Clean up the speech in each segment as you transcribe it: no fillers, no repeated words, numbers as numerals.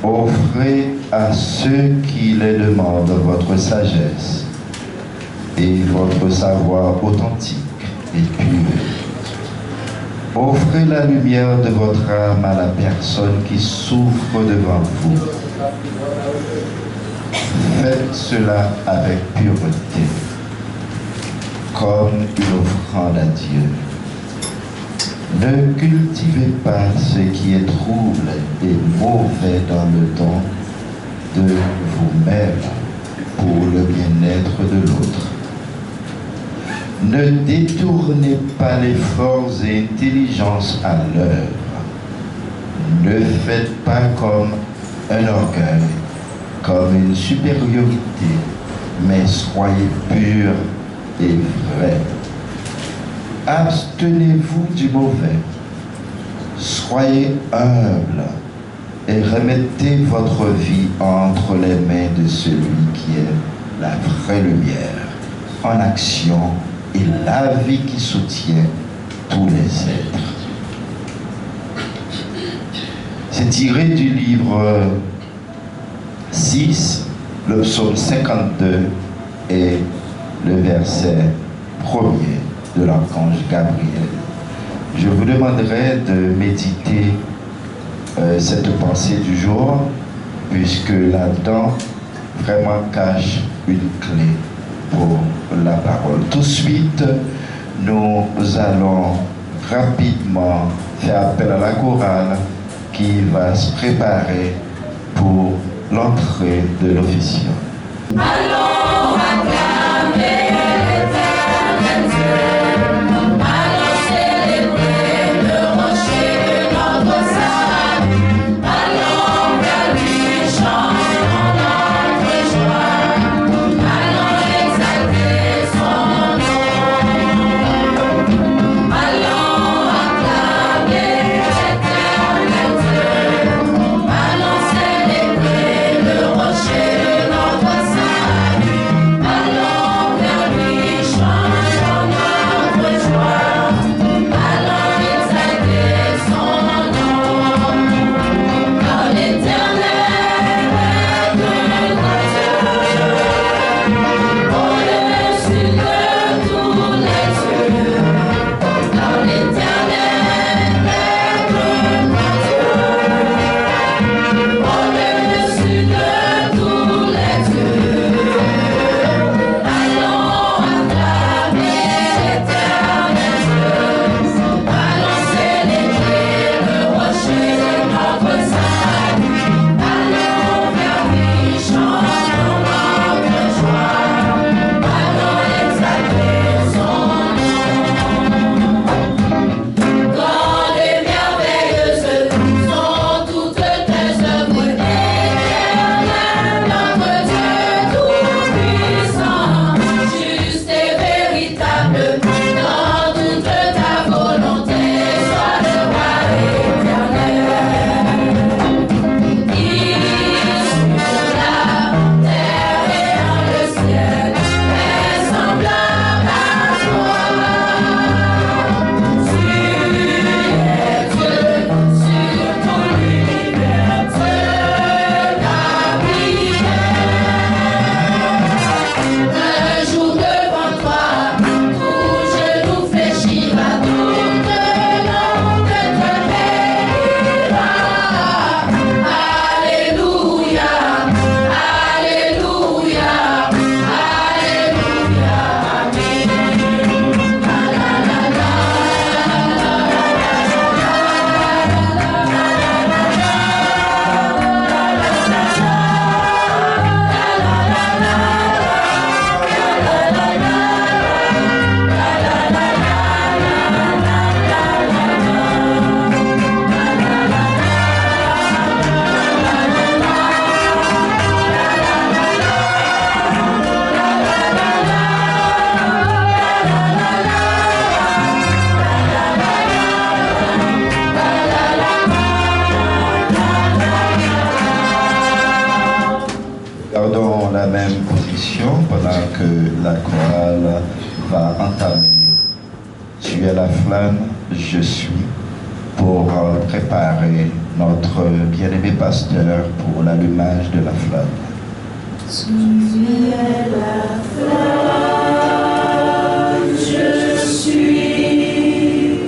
Offrez à ceux qui les demandent votre sagesse et votre savoir authentique et pur. Offrez la lumière de votre âme à la personne qui souffre devant vous. Faites cela avec pureté, comme une offrande à Dieu. Ne cultivez pas ce qui est trouble et mauvais dans le don de vous-même pour le bien-être de l'autre. Ne détournez pas les forces et intelligences à l'œuvre. Ne faites pas comme un orgueil, comme une supériorité, mais soyez purs et vrais. Abstenez-vous du mauvais. Soyez humble et remettez votre vie entre les mains de celui qui est la vraie lumière, en action et la vie qui soutient tous les êtres. C'est tiré du livre 6, le psaume 52 et le verset 1er de l'archange Gabriel. Je vous demanderai de méditer cette pensée du jour, puisque là-dedans vraiment cache une clé pour la parole. Tout de suite, nous allons rapidement faire appel à la chorale qui va se préparer pour l'entrée de l'officiant. Allons acclamer l'éternel Dieu, allons célébrer le rocher de notre salut, allons vers lui chantons notre joie, allons exalter son nom. Allons acclamer l'éternel Dieu, allons célébrer le rocher de notre salut, allons vers lui chantons notre joie, allons exalter son nom. Car l'Éternel est notre Dieu, au-dessus de tous les cieux. Car l'Éternel est notre Dieu, au-dessus de tous les cieux. Allons acclamer l'éternel Dieu, allons célébrer le rocher de notre salut, allons vers lui chantons notre joie, allons exalter son nom. Grandes et merveilleuses sont toutes tes œuvres, Éternel, notre Dieu tout-puissant, juste et véritable, dans toute ta volonté, sois le roi éternel. Qui sur la terre et dans le ciel est semblable à toi. Tu es Dieu sur tout l'univers, seul un jour devant toi, tout genou fléchira, toute langue te bénira. Alléluia, Alléluia, Alléluia, Amen. Gardons la même position pendant que la chorale va entamer Tu es la flamme, je suis, pour préparer notre bien-aimé pasteur pour l'allumage de la flamme. Tu es la flamme, je suis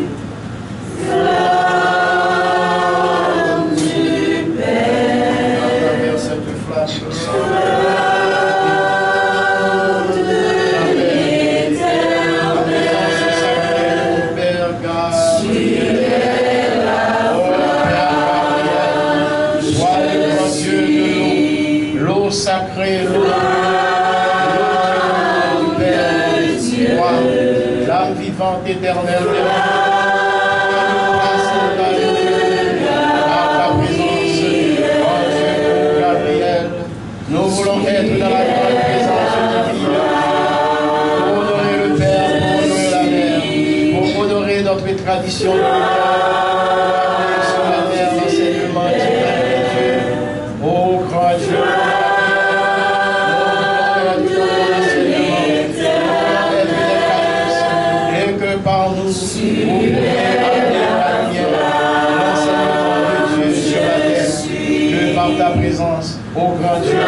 flamme du Père. À travers cette flamme, sacré, l'eau du Père, toi, l'âme vivante éternelle de par ta présence, ange Gabriel, nous voulons être dans la grande présence divine pour honorer le Père, pour honorer la Mère, pour honorer notre tradition de l'univers, sur la terre l'enseignement divin de Dieu, ô grand Dieu. Par nous, vous pouvez amener la lumière, l'enseignement de Dieu sur la terre, que par ta présence, ô grand Dieu,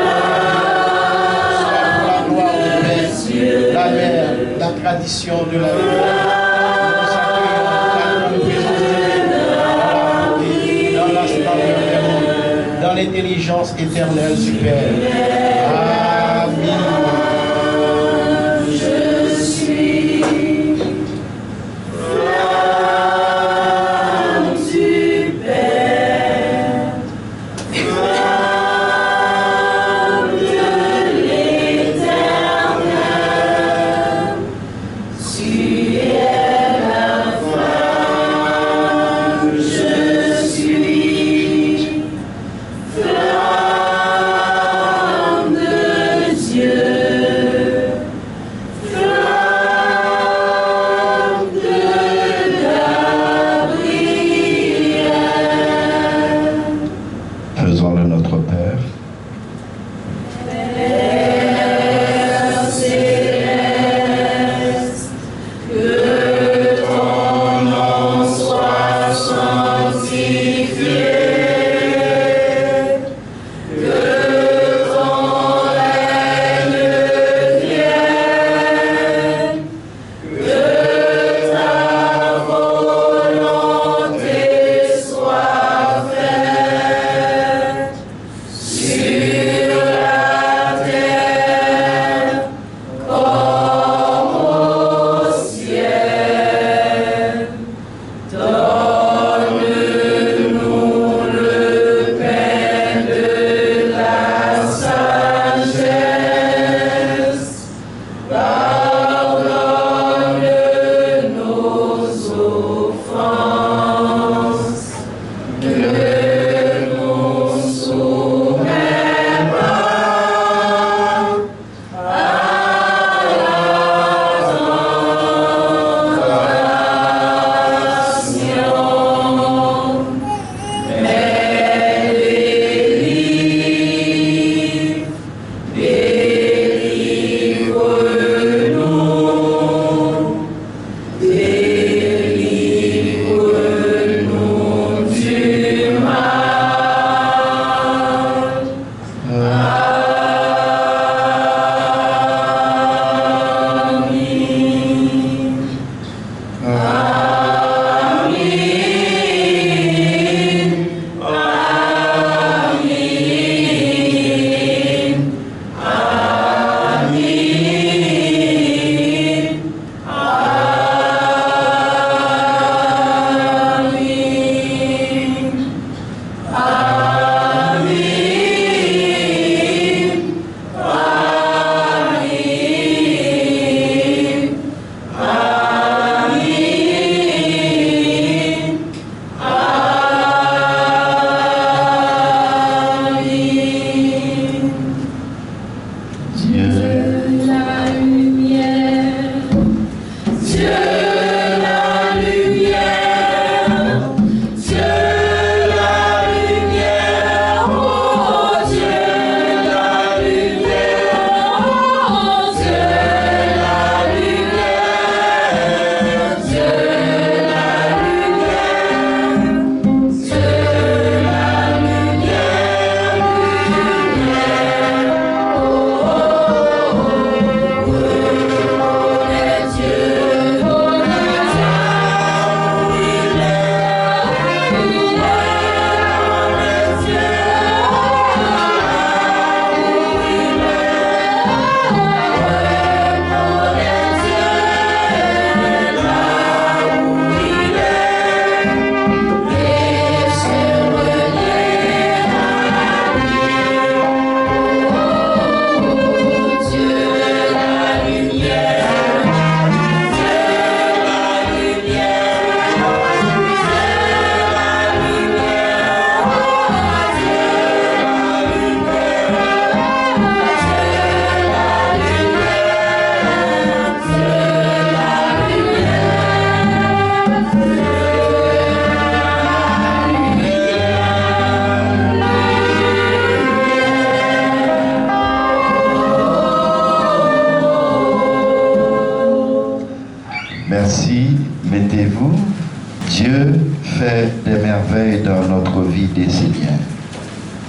soit pour la gloire du Père, la Mère, la tradition de la vie. Nous accueillons la grande présence divine dans la splendeur des mondes, dans l'intelligence éternelle du Père. Amen. Faisons-le notre Père. Sur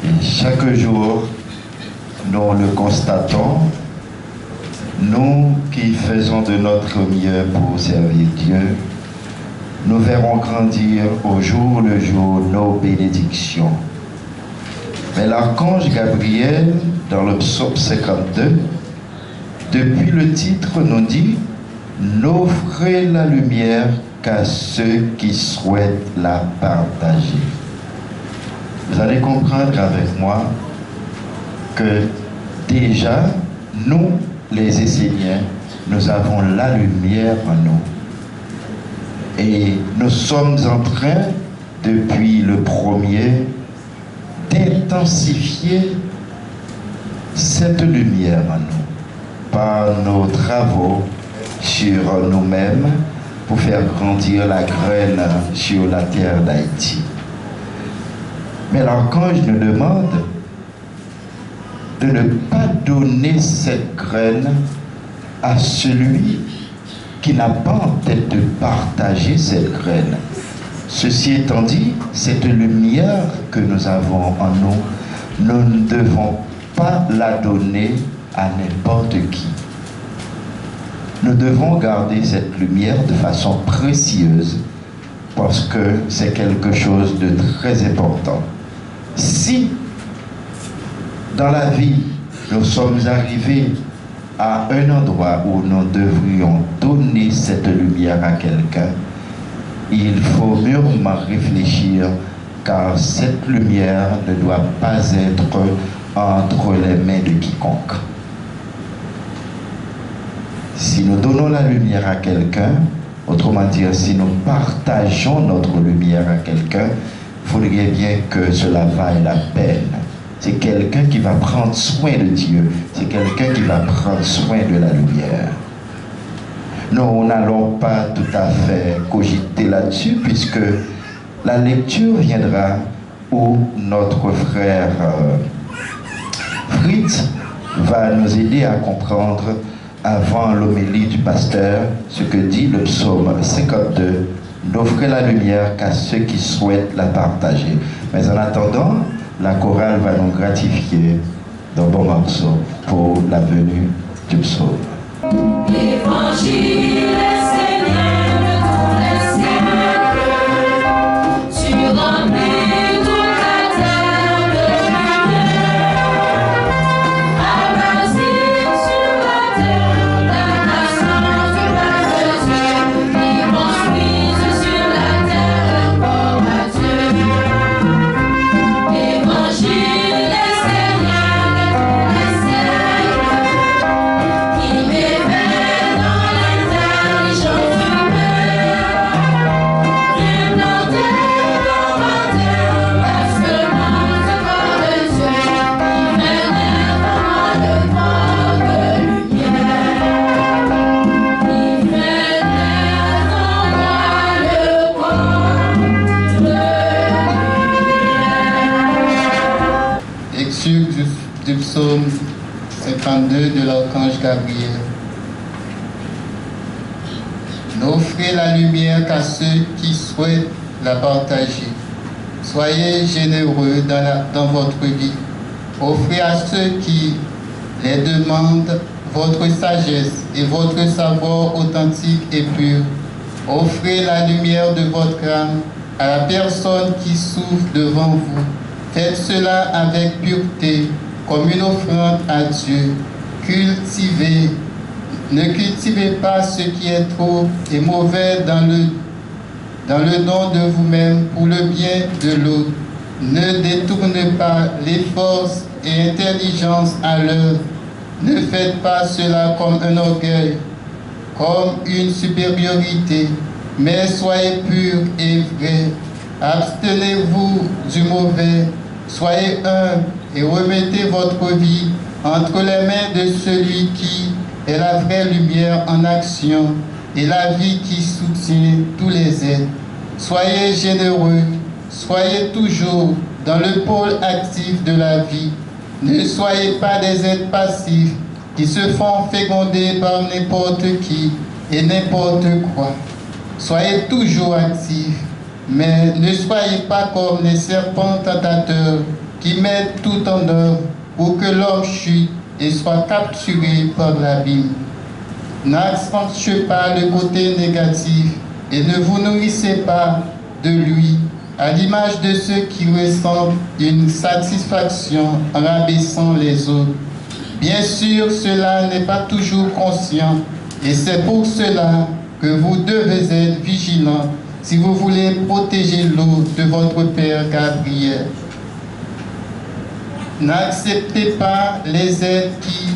Et chaque jour, nous le constatons, nous qui faisons de notre mieux pour servir Dieu, nous verrons grandir au jour le jour nos bénédictions. Mais l'archange Gabriel, dans le psaume 52, depuis le titre, nous dit « N'offrez la lumière qu'à ceux qui souhaitent la partager ». Vous allez comprendre avec moi que déjà, nous, les Esséniens, nous avons la lumière en nous. Et nous sommes en train, depuis le premier, d'intensifier cette lumière en nous par nos travaux sur nous-mêmes pour faire grandir la graine sur la terre d'Haïti. Mais l'archange nous demande de ne pas donner cette graine à celui qui n'a pas en tête de partager cette graine. Ceci étant dit, cette lumière que nous avons en nous, nous ne devons pas la donner à n'importe qui. Nous devons garder cette lumière de façon précieuse parce que c'est quelque chose de très important. Si dans la vie, nous sommes arrivés à un endroit où nous devrions donner cette lumière à quelqu'un, il faut mûrement réfléchir, car cette lumière ne doit pas être entre les mains de quiconque. Si nous donnons la lumière à quelqu'un, autrement dit, si nous partageons notre lumière à quelqu'un, il faudrait bien que cela vaille la peine. C'est quelqu'un qui va prendre soin de Dieu. C'est quelqu'un qui va prendre soin de la lumière. Nous n'allons pas tout à fait cogiter là-dessus, puisque la lecture viendra où notre frère Fritz va nous aider à comprendre, avant l'homélie du pasteur, ce que dit le psaume 52, « N'offrez la lumière qu'à ceux qui souhaitent la partager ». Mais en attendant, la chorale va nous gratifier d'un bon morceau pour la venue du psaume. L'évangile est Seigneur de tous les siècles, tu remplis toute la terre de lumière, abassé sur la terre ta naissance du roi de Dieu, qui construise sur la terre un corps à Dieu. L'évangile est Seigneur de tous les siècles, qui m'éveille dans l'intelligence humaine, implanté dans ma terre la semence du corps de Dieu, qui fait naître en moi le corps de lumière, qui fait naître en moi le corps de lumière. Lecture du psaume 52 de l'archange Gabriel. N'offrez la lumière qu'à ceux qui souhaitent la partager. Soyez généreux dans votre vie. Offrez à ceux qui les demandent votre sagesse et votre savoir authentique et pur. Offrez la lumière de votre âme à la personne qui souffre devant vous. Faites cela avec pureté, comme une offrande à Dieu. Ne cultivez pas ce qui est trop et mauvais dans le don de vous-même pour le bien de l'autre. Ne détournez pas les forces et intelligence à l'œuvre. Ne faites pas cela comme un orgueil, comme une supériorité, mais soyez purs et vrais. Abstenez-vous du mauvais, soyez humbles et remettez votre vie entre les mains de celui qui est la vraie lumière en action et la vie qui soutient tous les êtres. Soyez généreux, soyez toujours dans le pôle actif de la vie. Ne soyez pas des êtres passifs qui se font féconder par n'importe qui et n'importe quoi. Soyez toujours actifs, mais ne soyez pas comme les serpents tentateurs qui qui mettent tout en œuvre pour que l'homme chute et soit capturé par l'abîme. N'accentuez pas le côté négatif et ne vous nourrissez pas de lui, à l'image de ceux qui ressentent une satisfaction en rabaissant les autres. Bien sûr, cela n'est pas toujours conscient et c'est pour cela que vous devez être vigilants si vous voulez protéger l'eau de votre Père Gabriel. N'acceptez pas les êtres qui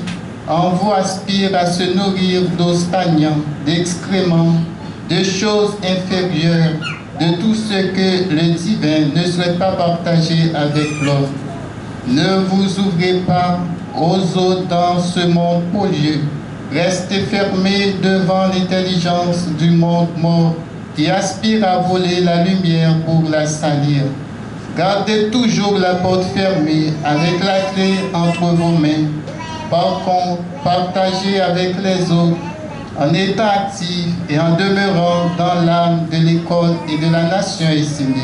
en vous aspirent à se nourrir d'eau stagnante, d'excréments, de choses inférieures, de tout ce que le divin ne souhaite pas partager avec l'homme. Ne vous ouvrez pas aux autres dans ce monde pollué. Restez fermés devant l'intelligence du monde mort qui aspire à voler la lumière pour la salir. Gardez toujours la porte fermée avec la clé entre vos mains. Par contre, partagez avec les autres en étant actif et en demeurant dans l'âme de l'école et de la nation essénienne.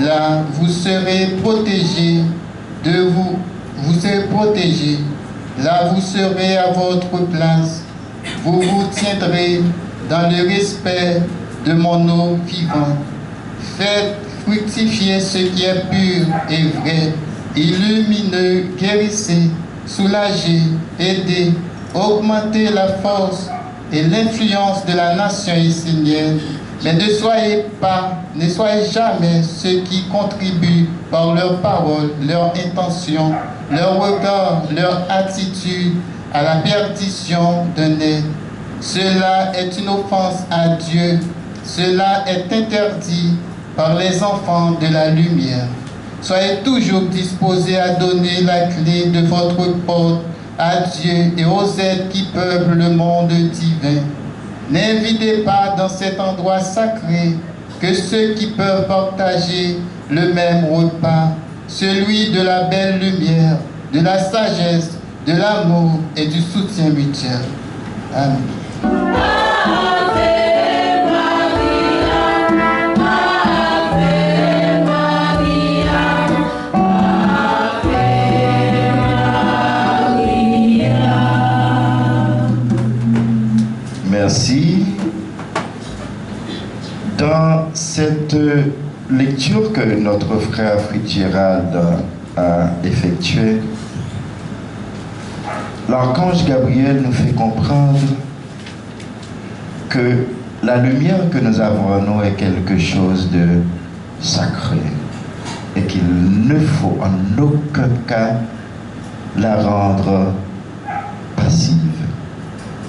Là, vous serez protégés vous serez protégés. Là, vous serez à votre place. Vous vous tiendrez dans le respect de mon eau vivante. Faites fructifier ce qui est pur et vrai, illumineux, guérissez, soulagez, aidez, augmentez la force et l'influence de la nation essénienne. Mais ne soyez jamais ceux qui contribuent par leurs paroles, leurs intentions, leurs regards, leur attitude à la perdition d'un être. Cela est une offense à Dieu. Cela est interdit par les enfants de la lumière. Soyez toujours disposés à donner la clé de votre porte à Dieu et aux êtres qui peuplent le monde divin. N'invitez pas dans cet endroit sacré que ceux qui peuvent partager le même repas, celui de la belle lumière, de la sagesse, de l'amour et du soutien mutuel. Amen. Merci. Dans cette lecture que notre frère Fitzgerald a effectuée, l'archange Gabriel nous fait comprendre que la lumière que nous avons en nous est quelque chose de sacré et qu'il ne faut en aucun cas la rendre passive.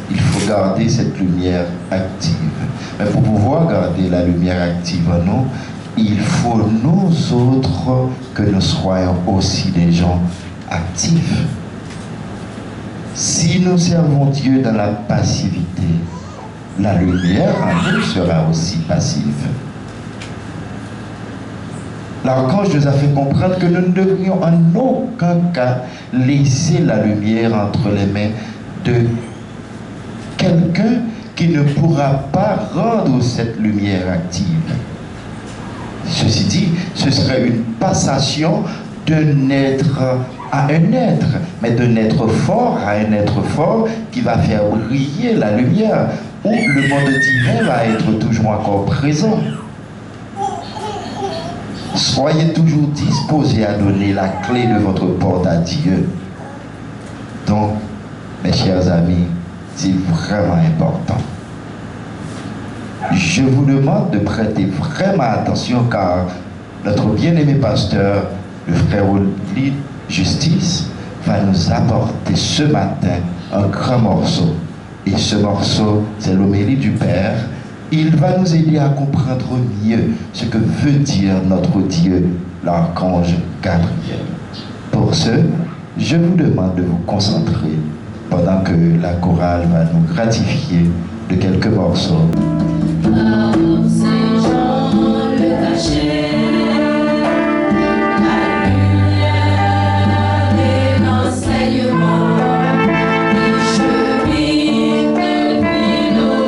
Il faut garder cette lumière active. Mais pour pouvoir garder la lumière active en nous, il faut nous autres que nous soyons aussi des gens actifs. Si nous servons Dieu dans la passivité, la lumière en nous sera aussi passive. L'archange nous a fait comprendre que nous ne devrions en aucun cas laisser la lumière entre les mains de quelqu'un qui ne pourra pas rendre cette lumière active. Ceci dit, ce serait une passation d'un être à un être, mais d'un être fort à un être fort qui va faire briller la lumière, où le monde divin va être toujours encore présent. Soyez toujours disposés à donner la clé de votre porte à Dieu. Donc, mes chers amis, c'est vraiment important. Je vous demande de prêter vraiment attention car notre bien-aimé pasteur, le frère Oli Justice, va nous apporter ce matin un grand morceau. Et ce morceau, c'est l'homélie du Père. Il va nous aider à comprendre mieux ce que veut dire notre Dieu, l'archange Gabriel. Pour ce, je vous demande de vous concentrer pendant que la chorale va nous gratifier de quelques morceaux. C'est Jean le caché, la lumière et l'enseignement, les chemins depuis nos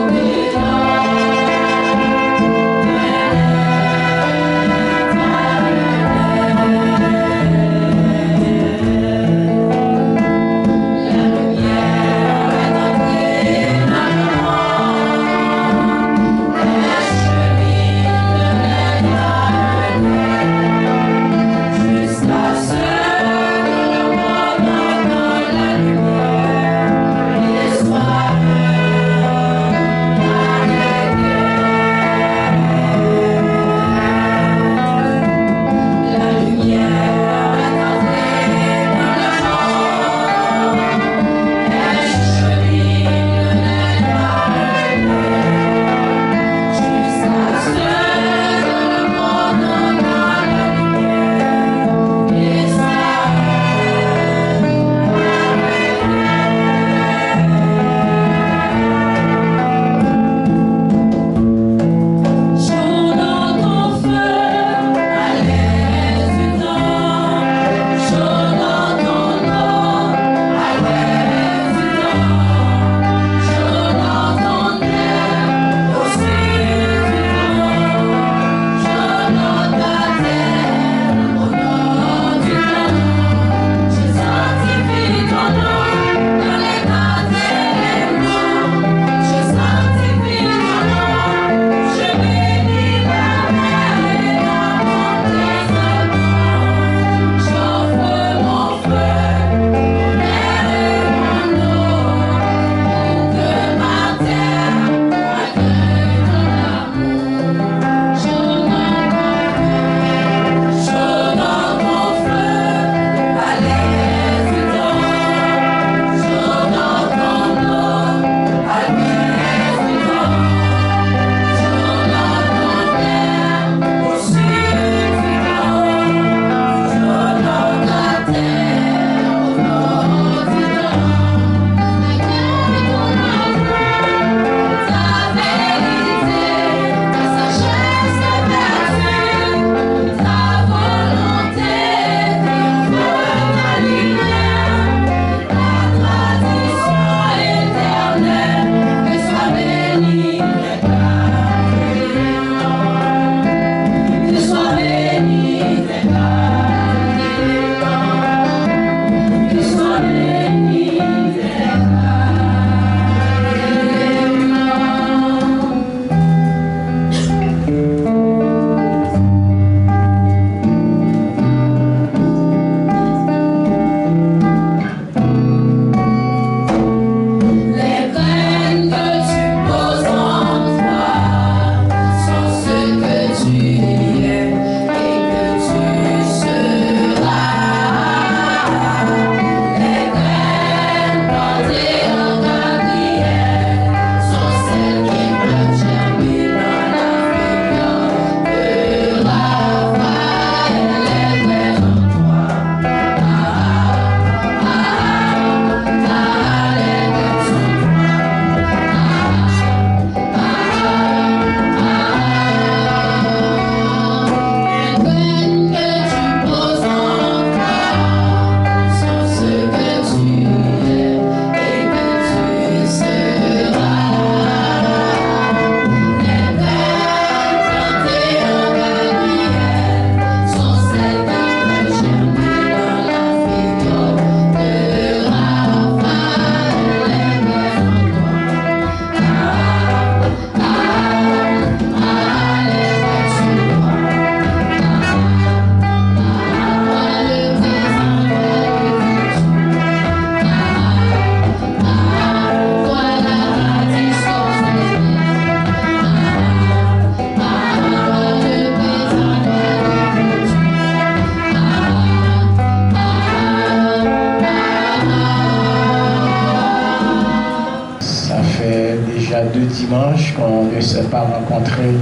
dimanche qu'on ne s'est pas rencontré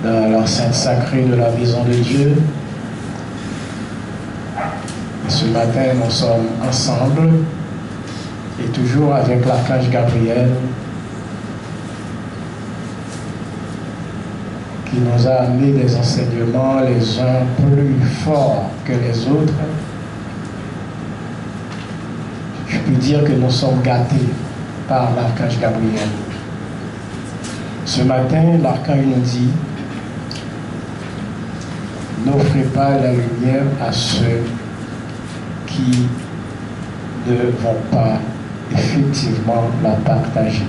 dans l'enceinte sacrée de la maison de Dieu. Ce matin, nous sommes ensemble et toujours avec l'archange Gabriel qui nous a amené des enseignements les uns plus forts que les autres. Je peux dire que nous sommes gâtés par l'archange Gabriel. Ce matin, l'archange nous dit: n'offrez pas la lumière à ceux qui ne vont pas effectivement la partager.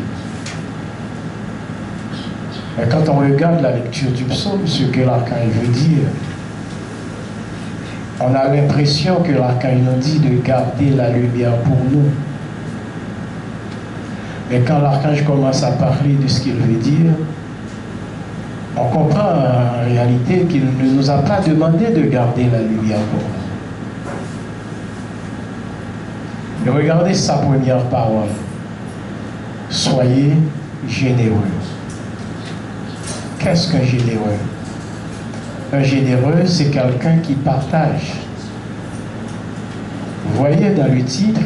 Et quand on regarde la lecture du psaume, ce que l'archange veut dire, on a l'impression que l'archange nous dit de garder la lumière pour nous. Mais quand l'archange commence à parler de ce qu'il veut dire, on comprend en réalité qu'il ne nous a pas demandé de garder la lumière pour nous. Et regardez sa première parole. Soyez généreux. Qu'est-ce qu'un généreux? Un généreux, c'est quelqu'un qui partage. Vous voyez dans le titre,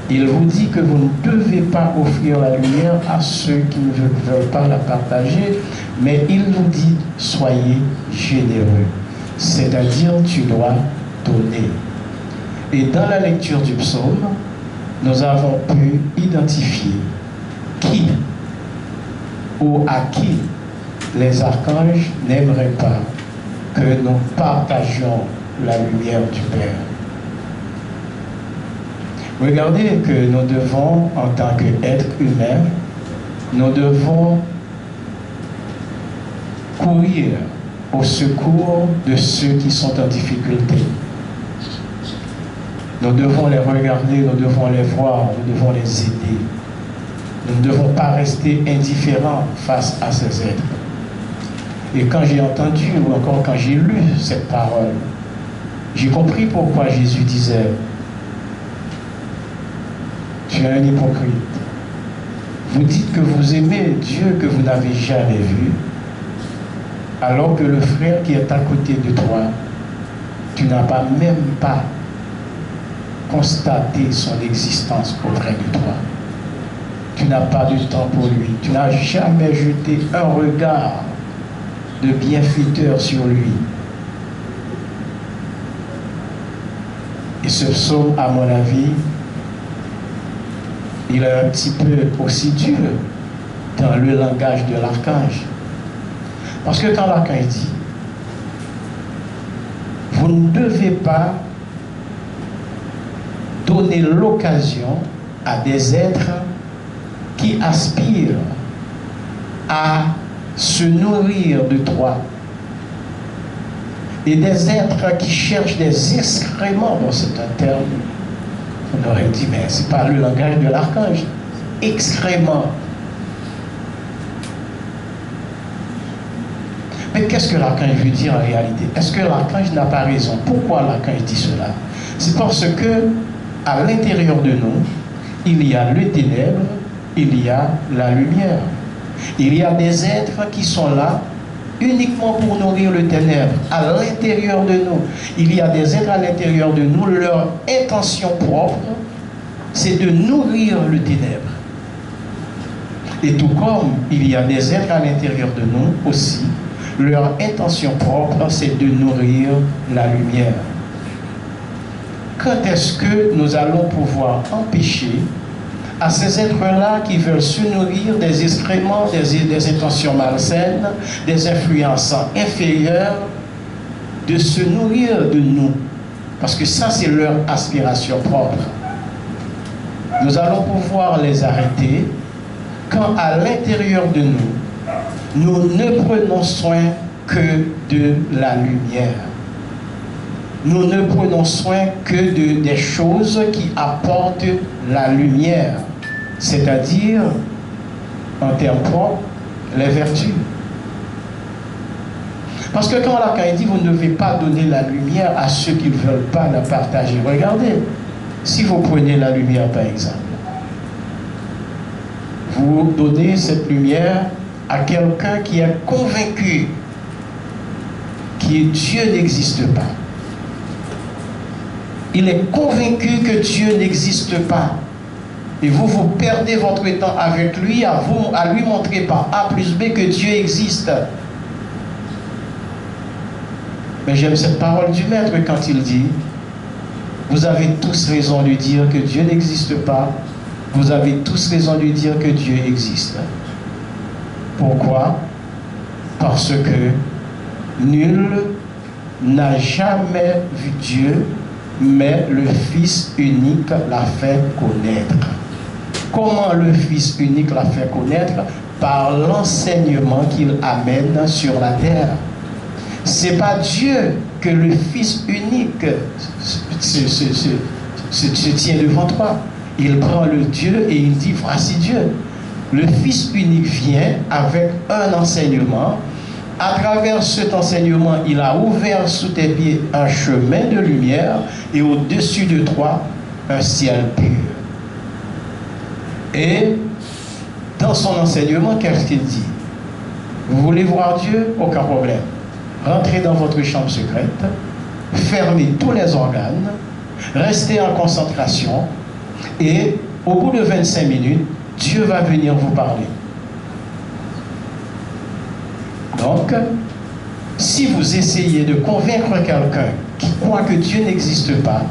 il vous dit que vous ne devez pas offrir la lumière à ceux qui ne veulent pas la partager, mais il nous dit soyez généreux. C'est-à-dire tu dois donner. Et dans la lecture du psaume, nous avons pu identifier qui ou à qui les archanges n'aimeraient pas que nous partagions la lumière du Père. Regardez que nous devons, en tant qu'être humain, nous devons courir au secours de ceux qui sont en difficulté. Nous devons les regarder, nous devons les voir, nous devons les aider. Nous ne devons pas rester indifférents face à ces êtres. Et quand j'ai entendu, ou encore quand j'ai lu cette parole, j'ai compris pourquoi Jésus disait: tu es un hypocrite. Vous dites que vous aimez Dieu que vous n'avez jamais vu, alors que le frère qui est à côté de toi, tu n'as pas même pas constaté son existence auprès de toi. Tu n'as pas de temps pour lui. Tu n'as jamais jeté un regard de bienfaiteur sur lui. Et ce psaume, à mon avis, il est un petit peu aussi dur dans le langage de l'archange. Parce que quand l'archange dit, vous ne devez pas donner l'occasion à des êtres qui aspirent à se nourrir de toi, et des êtres qui cherchent des excréments. Bon, c'est un terme, on aurait dit, mais c'est pas le langage de l'archange. Excréments. Mais qu'est-ce que l'archange veut dire en réalité? Est-ce que l'archange n'a pas raison? Pourquoi l'archange dit cela? C'est parce que à l'intérieur de nous, il y a le ténèbre, il y a la lumière. Il y a des êtres qui sont là uniquement pour nourrir le ténèbre à l'intérieur de nous. Il y a des êtres à l'intérieur de nous, leur intention propre, c'est de nourrir le ténèbre. Et tout comme il y a des êtres à l'intérieur de nous aussi, leur intention propre, c'est de nourrir la lumière. Quand est-ce que nous allons pouvoir empêcher à ces êtres-là qui veulent se nourrir des excréments, des intentions malsaines, des influences inférieures, de se nourrir de nous? Parce que ça, c'est leur aspiration propre. Nous allons pouvoir les arrêter quand à l'intérieur de nous, nous ne prenons soin que de la lumière. Nous ne prenons soin que des choses qui apportent la lumière, c'est-à-dire, en termes propres, les vertus. Parce que quand l'archange dit, vous ne devez pas donner la lumière à ceux qui ne veulent pas la partager. Regardez, si vous prenez la lumière par exemple, vous donnez cette lumière à quelqu'un qui est convaincu que Dieu n'existe pas. Il est convaincu que Dieu n'existe pas. Et vous perdez votre temps avec lui à lui montrer par A plus B que Dieu existe. Mais j'aime cette parole du Maître quand il dit: vous avez tous raison de dire que Dieu n'existe pas. Vous avez tous raison de dire que Dieu existe. Pourquoi? Parce que nul n'a jamais vu Dieu, mais le Fils unique l'a fait connaître. Comment le Fils unique l'a fait connaître? Par l'enseignement qu'il amène sur la terre. C'est pas Dieu que le Fils unique se tient devant toi. Il prend le Dieu et il dit: voici Dieu. Le Fils unique vient avec un enseignement. À travers cet enseignement, il a ouvert sous tes pieds un chemin de lumière et au-dessus de toi, un ciel pur. Et dans son enseignement, qu'est-ce qu'il dit? Vous voulez voir Dieu? Aucun problème. Rentrez dans votre chambre secrète, fermez tous les organes, restez en concentration et au bout de 25 minutes, Dieu va venir vous parler. Donc, si vous essayez de convaincre quelqu'un qui croit que Dieu n'existe pas,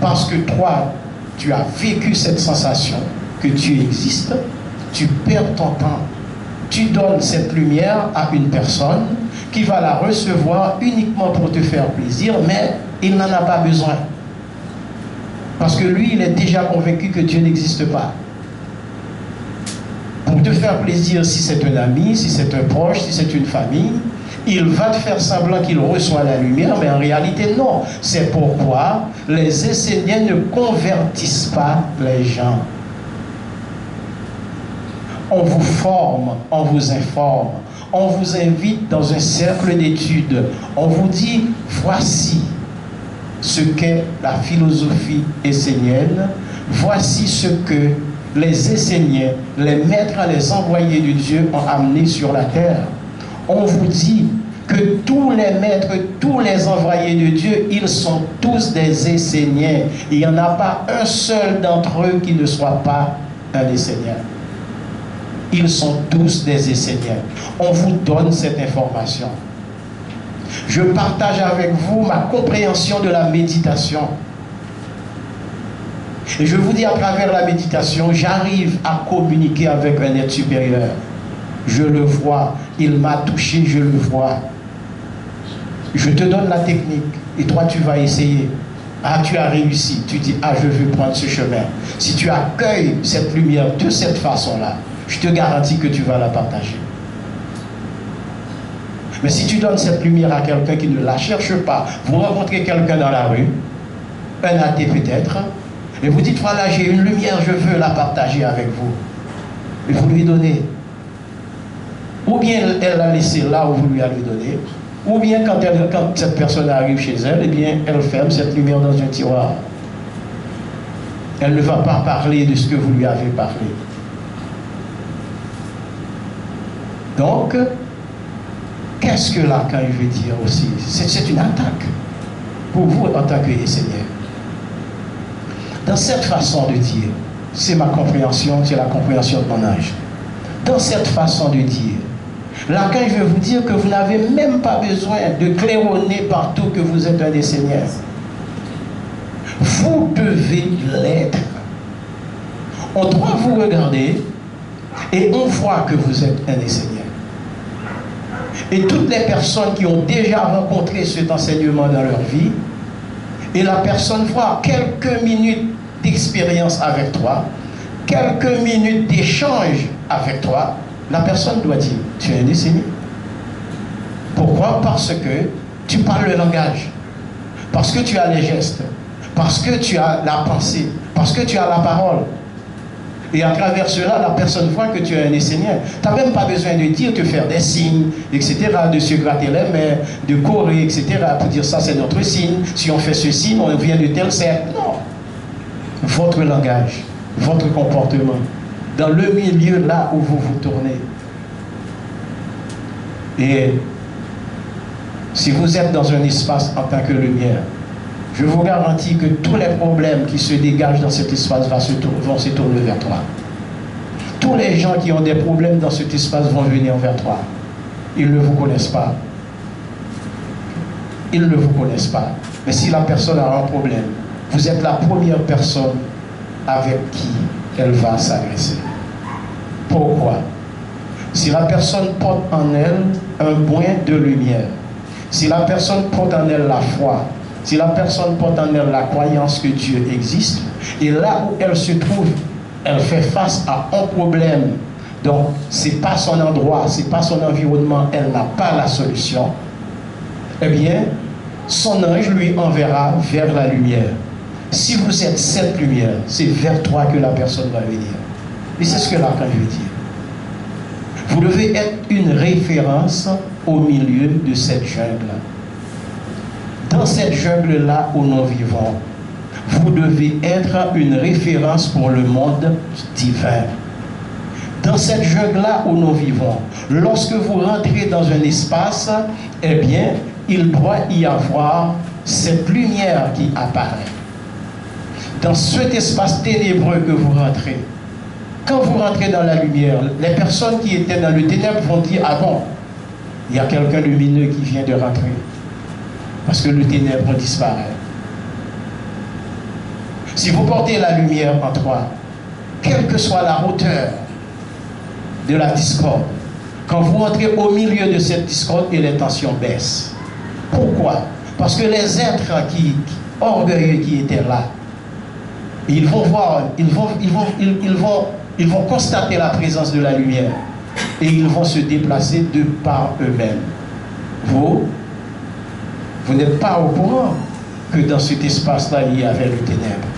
parce que toi, tu as vécu cette sensation que Dieu existe, tu perds ton temps. Tu donnes cette lumière à une personne qui va la recevoir uniquement pour te faire plaisir, mais il n'en a pas besoin. Parce que lui, il est déjà convaincu que Dieu n'existe pas. Pour te faire plaisir, si c'est un ami, si c'est un proche, si c'est une famille, il va te faire semblant qu'il reçoit la lumière, mais en réalité non. C'est pourquoi les Esséniens ne convertissent pas les gens. On vous forme, on vous informe, on vous invite dans un cercle d'études, on vous dit: voici ce qu'est la philosophie essénienne, voici ce que les Esséniens, les maîtres, les envoyés de Dieu ont amené sur la terre. On vous dit que tous les maîtres, tous les envoyés de Dieu, ils sont tous des Esséniens. Il n'y en a pas un seul d'entre eux qui ne soit pas un Essénien. Ils sont tous des Esséniens. On vous donne cette information. Je partage avec vous ma compréhension de la méditation. Et je vous dis, à travers la méditation, j'arrive à communiquer avec un être supérieur. Je le vois. Il m'a touché, je le vois. Je te donne la technique. Et toi, tu vas essayer. Ah, tu as réussi. Tu dis: ah, je veux prendre ce chemin. Si tu accueilles cette lumière de cette façon-là, je te garantis que tu vas la partager. Mais si tu donnes cette lumière à quelqu'un qui ne la cherche pas, vous rencontrez quelqu'un dans la rue, un athée peut-être, et vous dites: voilà, j'ai une lumière, je veux la partager avec vous. Et vous lui donnez. Ou bien elle l'a laissé là où vous lui avez donné, ou bien quand cette personne arrive chez elle, eh bien, elle ferme cette lumière dans un tiroir. Elle ne va pas parler de ce que vous lui avez parlé. Donc, qu'est-ce que l'archange veut dire aussi? C'est une attaque pour vous en tant que Seigneur. Dans cette façon de dire, c'est ma compréhension, c'est la compréhension de mon âge. Dans cette façon de dire, l'archange veut vous dire que vous n'avez même pas besoin de claironner partout que vous êtes un des Seigneurs. Vous devez l'être. On doit vous regarder et on voit que vous êtes un des Seigneurs. Et toutes les personnes qui ont déjà rencontré cet enseignement dans leur vie, et la personne voit quelques minutes d'expérience avec toi, quelques minutes d'échange avec toi, la personne doit dire: tu es un Essénien. Pourquoi? Parce que tu parles le langage, parce que tu as les gestes, parce que tu as la pensée, parce que tu as la parole. Et à travers cela, la personne voit que tu es un Essénien. Tu n'as même pas besoin de dire, de faire des signes, etc., de se gratter les mains, de courir, etc., pour dire ça c'est notre signe. Si on fait ce signe, on vient de tel cercle. Non. Votre langage, votre comportement, dans le milieu là où vous vous tournez. Et si vous êtes dans un espace en tant que lumière, je vous garantis que tous les problèmes qui se dégagent dans cet espace vont se tourner vers toi. Tous les gens qui ont des problèmes dans cet espace vont venir vers toi. Ils ne vous connaissent pas. Ils ne vous connaissent pas. Mais si la personne a un problème, vous êtes la première personne avec qui elle va s'agresser. Pourquoi? Si la personne porte en elle un brin de lumière, si la personne porte en elle la foi, si la personne porte en elle la croyance que Dieu existe, et là où elle se trouve, elle fait face à un problème, donc ce n'est pas son endroit, ce n'est pas son environnement, elle n'a pas la solution, eh bien, son ange lui enverra vers la lumière. Si vous êtes cette lumière, c'est vers toi que la personne va venir. Et c'est ce que l'archange veut dire. Vous devez être une référence au milieu de cette jungle. Dans cette jungle-là où nous vivons, vous devez être une référence pour le monde divin. Dans cette jungle-là où nous vivons, lorsque vous rentrez dans un espace, eh bien, il doit y avoir cette lumière qui apparaît. Dans cet espace ténébreux que vous rentrez, quand vous rentrez dans la lumière, les personnes qui étaient dans le ténèbre vont dire, ah bon, il y a quelqu'un lumineux qui vient de rentrer. Parce que le ténèbre disparaît. Si vous portez la lumière en toi, quelle que soit la hauteur de la discorde, quand vous entrez au milieu de cette discorde, et les tensions baissent. Pourquoi? Parce que les êtres orgueilleux qui étaient là, ils vont voir, ils vont constater la présence de la lumière et ils vont se déplacer de par eux-mêmes. Vous n'êtes pas au courant que dans cet espace-là, il y avait le ténèbre.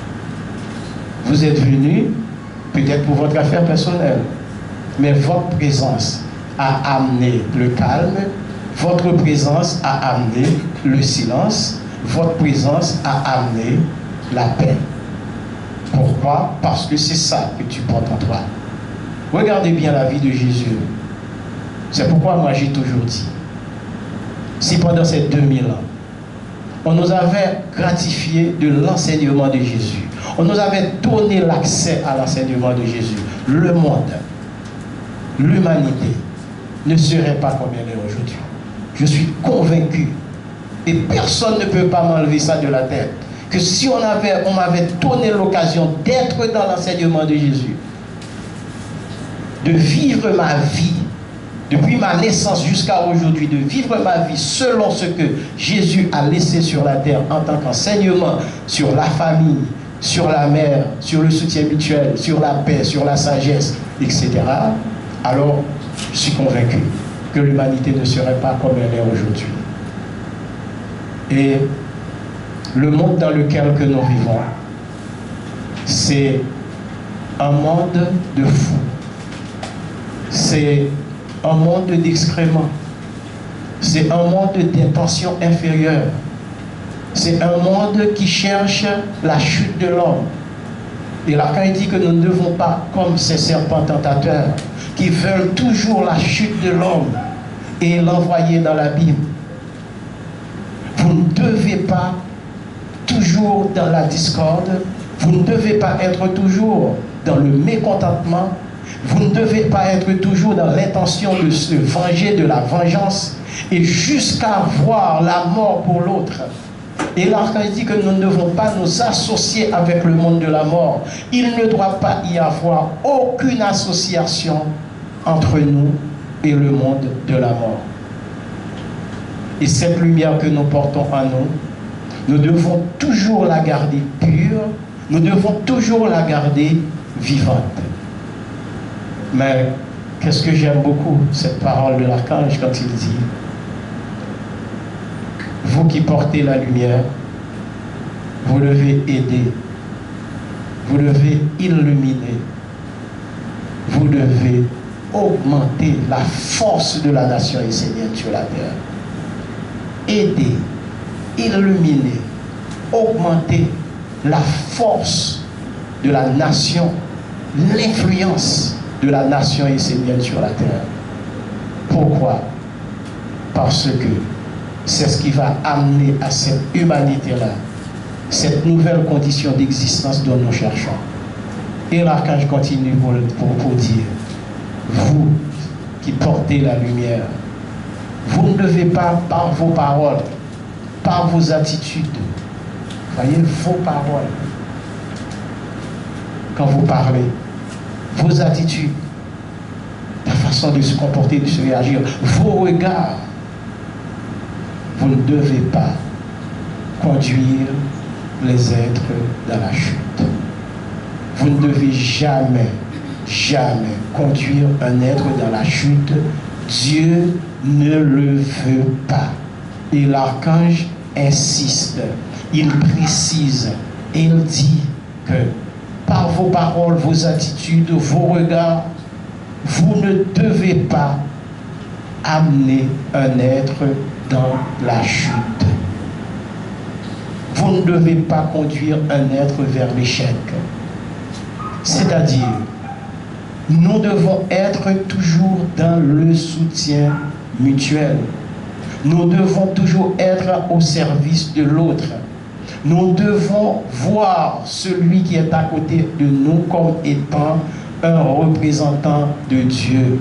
Vous êtes venu peut-être pour votre affaire personnelle, mais votre présence a amené le calme, votre présence a amené le silence, votre présence a amené la paix. Pourquoi? Parce que c'est ça que tu portes en toi. Regardez bien la vie de Jésus. C'est pourquoi moi j'ai toujours dit, si pendant ces 2000 ans, on nous avait gratifié de l'enseignement de Jésus, on nous avait donné l'accès à l'enseignement de Jésus, le monde, l'humanité ne serait pas comme elle est aujourd'hui. Je suis convaincu, et personne ne peut pas m'enlever ça de la tête, que si on m'avait donné l'occasion d'être dans l'enseignement de Jésus, de vivre ma vie, depuis ma naissance jusqu'à aujourd'hui, de vivre ma vie selon ce que Jésus a laissé sur la terre en tant qu'enseignement sur la famille, sur la mère, sur le soutien mutuel, sur la paix, sur la sagesse, etc., alors je suis convaincu que l'humanité ne serait pas comme elle est aujourd'hui. Et le monde dans lequel que nous vivons, c'est un monde de fous. C'est un monde d'excréments. C'est un monde d'intentions inférieures. C'est un monde qui cherche la chute de l'homme. Et là, quand il dit que nous ne devons pas, comme ces serpents tentateurs, qui veulent toujours la chute de l'homme et l'envoyer dans l'abîme, vous ne devez pas toujours dans la discorde, vous ne devez pas être toujours dans le mécontentement, vous ne devez pas être toujours dans l'intention de se venger, de la vengeance, et jusqu'à voir la mort pour l'autre. Et l'archange dit que nous ne devons pas nous associer avec le monde de la mort. Il ne doit pas y avoir aucune association entre nous et le monde de la mort. Et cette lumière que nous portons en nous, nous devons toujours la garder pure, nous devons toujours la garder vivante. Mais qu'est-ce que j'aime beaucoup, cette parole de l'archange quand il dit, vous qui portez la lumière, vous devez aider, vous devez illuminer, vous devez augmenter la force de la nation essénienne sur la terre. Aider, illuminer, augmenter la force de la nation l'influence de la nation essénienne sur la terre. Pourquoi? Parce que c'est ce qui va amener à cette humanité-là, cette nouvelle condition d'existence dont nous cherchons. Et l'archange continue pour dire, vous qui portez la lumière, vous ne devez pas, par vos paroles, par vos attitudes, voyez, vos paroles, quand vous parlez, vos attitudes, la façon de se comporter, de se réagir, vos regards, vous ne devez pas conduire les êtres dans la chute. Vous ne devez jamais, jamais conduire un être dans la chute. Dieu ne le veut pas. Et l'archange insiste, il précise, il dit que par vos paroles, vos attitudes, vos regards, vous ne devez pas amener un être dans la chute. Vous ne devez pas conduire un être vers l'échec. C'est-à-dire, nous devons être toujours dans le soutien mutuel. Nous devons toujours être au service de l'autre. Nous devons voir celui qui est à côté de nous comme étant un représentant de Dieu.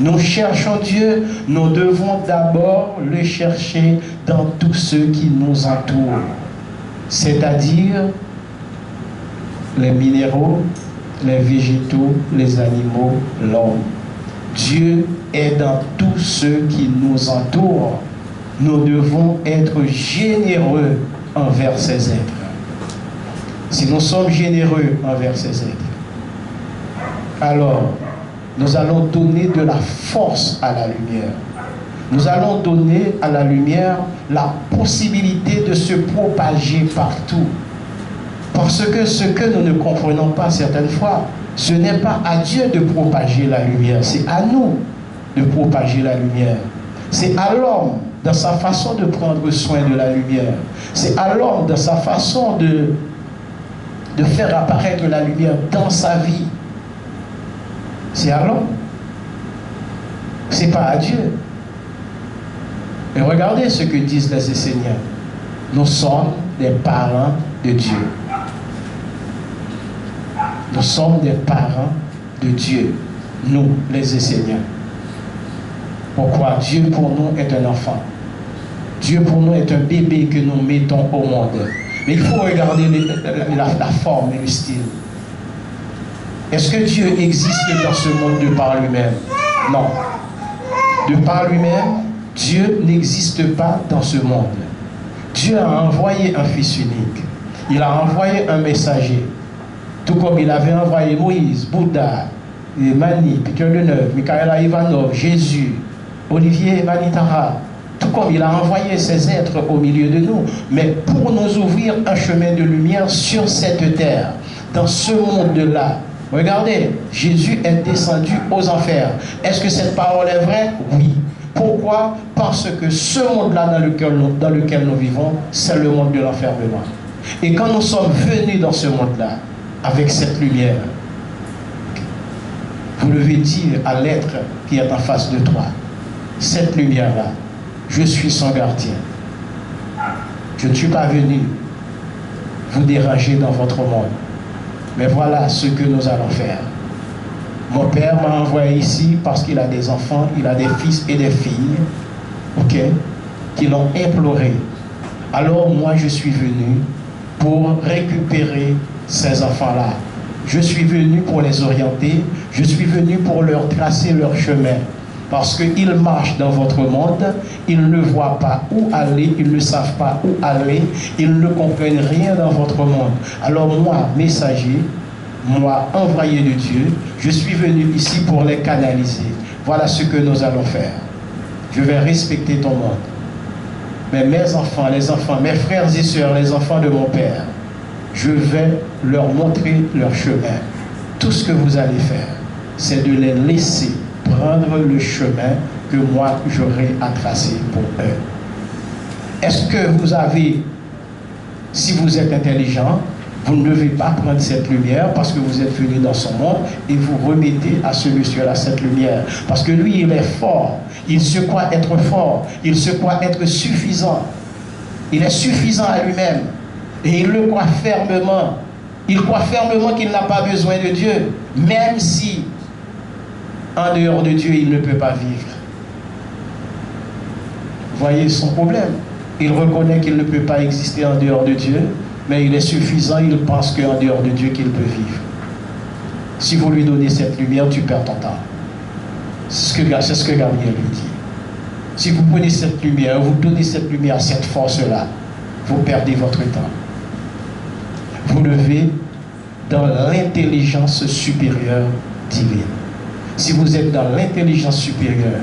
Nous cherchons Dieu, nous devons d'abord le chercher dans tous ceux qui nous entourent, c'est-à-dire les minéraux, les végétaux, les animaux, l'homme. Dieu est dans tous ceux qui nous entourent. Nous devons être généreux envers ces êtres. Si nous sommes généreux envers ces êtres, alors nous allons donner de la force à la lumière. Nous allons donner à la lumière la possibilité de se propager partout. Parce que ce que nous ne comprenons pas certaines fois, ce n'est pas à Dieu de propager la lumière, c'est à nous de propager la lumière. C'est à l'homme dans sa façon de prendre soin de la lumière. C'est à l'homme dans sa façon de faire apparaître la lumière dans sa vie. C'est à l'homme. C'est pas à Dieu. Et regardez ce que disent les Esséniens. Nous sommes des parents de Dieu. Nous sommes des parents de Dieu. Nous, les Esséniens. Pourquoi? Dieu pour nous est un enfant. Dieu pour nous est un bébé que nous mettons au monde. Mais il faut regarder la forme et le style. Est-ce que Dieu existe dans ce monde de par lui-même? Non. De par lui-même, Dieu n'existe pas dans ce monde. Dieu a envoyé un Fils unique. Il a envoyé un messager. Tout comme il avait envoyé Moïse, Bouddha, Mani, Peter Deneuve, Michaela Ivanov, Jésus, Olivier Manitara. Tout comme il a envoyé ces êtres au milieu de nous. Mais pour nous ouvrir un chemin de lumière sur cette terre, dans ce monde-là. Regardez, Jésus est descendu aux enfers. Est-ce que cette parole est vraie? Oui. Pourquoi? Parce que ce monde-là dans lequel nous vivons, c'est le monde de l'enfermement. Et quand nous sommes venus dans ce monde-là, avec cette lumière, vous devez dire à l'être qui est en face de toi, cette lumière-là, je suis son gardien. Je ne suis pas venu vous déranger dans votre monde. Mais voilà ce que nous allons faire. Mon père m'a envoyé ici parce qu'il a des enfants, il a des fils et des filles, ok, qui l'ont imploré. Alors moi je suis venu pour récupérer ces enfants-là. Je suis venu pour les orienter, je suis venu pour leur tracer leur chemin. Parce qu'ils marchent dans votre monde, ils ne voient pas où aller, ils ne savent pas où aller, ils ne comprennent rien dans votre monde. Alors moi, messager, moi, envoyé de Dieu, je suis venu ici pour les canaliser. Voilà ce que nous allons faire. Je vais respecter ton monde. Mais mes enfants, les enfants, mes frères et sœurs, les enfants de mon Père, je vais leur montrer leur chemin. Tout ce que vous allez faire, c'est de les laisser prendre le chemin que moi j'aurai à tracer pour eux. Est-ce que vous avez, si vous êtes intelligent, Vous ne devez pas prendre cette lumière parce que vous êtes venu dans son monde et vous remettez à ce monsieur-là cette lumière. Parce que lui, il est fort. Il se croit être fort. Il se croit être suffisant. Il est suffisant à lui-même. Et il le croit fermement. Il croit fermement qu'il n'a pas besoin de Dieu. Même si, en dehors de Dieu, il ne peut pas vivre. Voyez son problème. Il reconnaît qu'il ne peut pas exister en dehors de Dieu, mais il est suffisant, il pense qu'en dehors de Dieu qu'il peut vivre. Si vous lui donnez cette lumière, tu perds ton temps. C'est ce que Gabriel lui dit. Si vous prenez cette lumière, vous donnez cette lumière, cette force-là, vous perdez votre temps. Vous levez dans l'intelligence supérieure divine. Si vous êtes dans l'intelligence supérieure,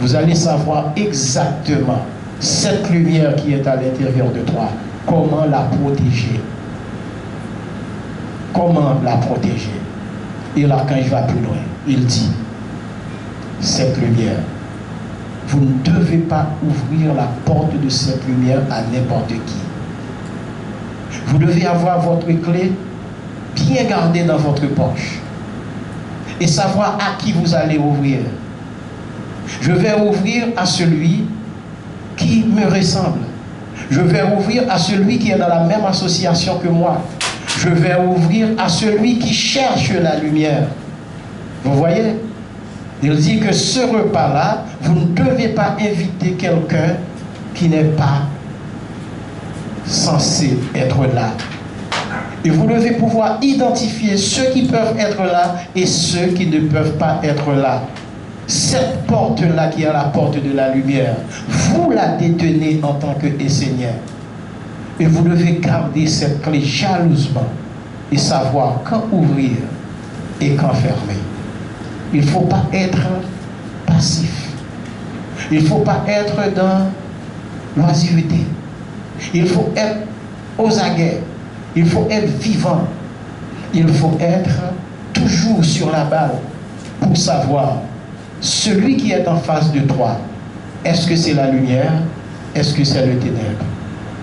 vous allez savoir exactement cette lumière qui est à l'intérieur de toi, comment la protéger. Comment la protéger. Et l'archange va plus loin. Il dit, cette lumière, vous ne devez pas ouvrir la porte de cette lumière à n'importe qui. Vous devez avoir votre clé bien gardée dans votre poche et savoir à qui vous allez ouvrir. Je vais ouvrir à celui qui me ressemble. Je vais ouvrir à celui qui est dans la même association que moi. Je vais ouvrir à celui qui cherche la lumière. Vous voyez? Il dit que ce repas-là, vous ne devez pas inviter quelqu'un qui n'est pas censé être là. Et vous devez pouvoir identifier ceux qui peuvent être là et ceux qui ne peuvent pas être là. Cette porte-là qui est la porte de la lumière, vous la détenez en tant que Seigneur. Et vous devez garder cette clé jalousement et savoir quand ouvrir et quand fermer. Il ne faut pas être passif. Il ne faut pas être dans l'oisiveté. Il faut être aux aguets. Il faut être vivant. Il faut être toujours sur la balle pour savoir celui qui est en face de toi. Est-ce que c'est la lumière? Est-ce que c'est le ténèbre?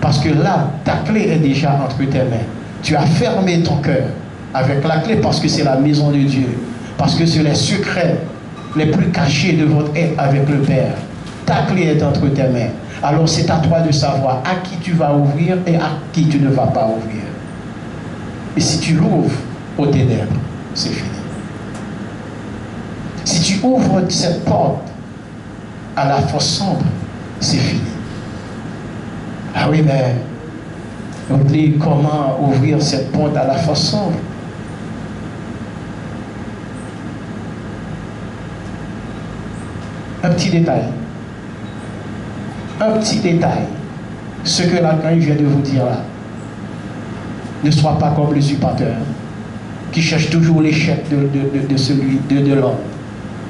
Parce que là, ta clé est déjà entre tes mains. Tu as fermé ton cœur avec la clé parce que c'est la maison de Dieu. Parce que c'est les secrets les plus cachés de votre être avec le Père. Ta clé est entre tes mains. Alors c'est à toi de savoir à qui tu vas ouvrir et à qui tu ne vas pas ouvrir. Et si tu l'ouvres aux ténèbres, c'est fini. Si tu ouvres cette porte à la force sombre, c'est fini. Ah oui, mais on dit comment ouvrir cette porte à la force sombre? Un petit détail. Un petit détail. Ce que l'archange vient de vous dire là. Ne sois pas comme l'usurpateur qui cherche toujours l'échec de l'homme.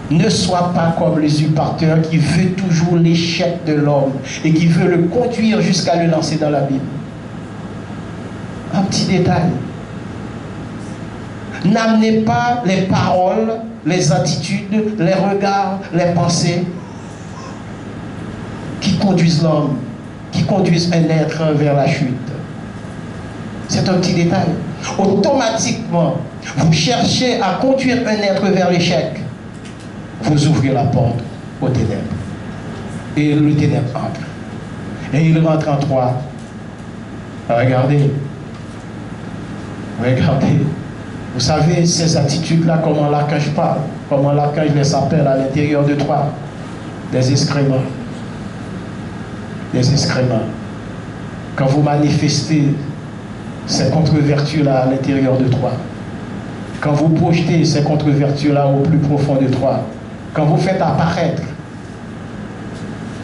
Ne sois pas comme l'usurpateur qui veut toujours l'échec de l'homme et qui veut le conduire jusqu'à le lancer dans l'abîme. Un petit détail. N'amenez pas les paroles, les attitudes, les regards, les pensées qui conduisent l'homme, qui conduisent un être vers la chute. C'est un petit détail. Automatiquement, vous cherchez à conduire un être vers l'échec. Vous ouvrez la porte aux ténèbres. Et le ténèbre entre. Et il rentre en toi. Regardez. Regardez. Vous savez, ces attitudes-là, comment l'archange parle, comment l'archange les appelle à l'intérieur de toi. Des excréments. Des excréments. Quand vous manifestez ces contre-vertus-là à l'intérieur de toi, quand vous projetez ces contre-vertus-là au plus profond de toi, quand vous faites apparaître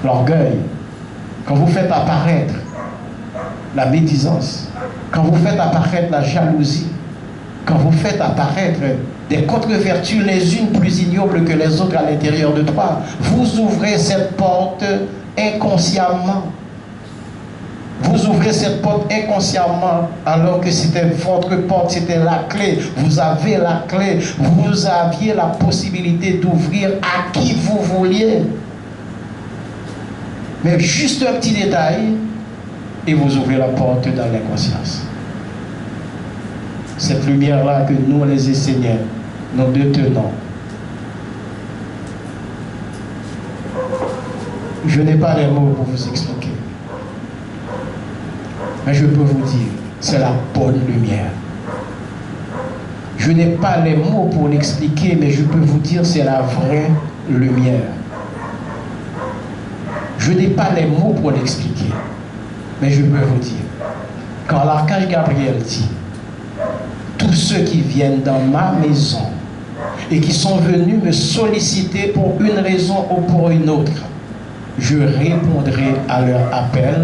l'orgueil, quand vous faites apparaître la médisance, quand vous faites apparaître la jalousie, quand vous faites apparaître des contre-vertus les unes plus ignobles que les autres à l'intérieur de toi, vous ouvrez cette porte inconsciemment. Vous ouvrez cette porte inconsciemment alors que c'était votre porte, c'était la clé. Vous avez la clé. Vous aviez la possibilité d'ouvrir à qui vous vouliez. Mais juste un petit détail et vous ouvrez la porte dans l'inconscience. cette lumière-là que nous, les Esséniens, nous détenons. Je n'ai pas les mots pour vous expliquer. Mais je peux vous dire, c'est la bonne lumière. Je n'ai pas les mots pour l'expliquer, mais je peux vous dire, c'est la vraie lumière. Je n'ai pas les mots pour l'expliquer, mais je peux vous dire, quand l'archange Gabriel dit, tous ceux qui viennent dans ma maison et qui sont venus me solliciter pour une raison ou pour une autre, je répondrai à leur appel.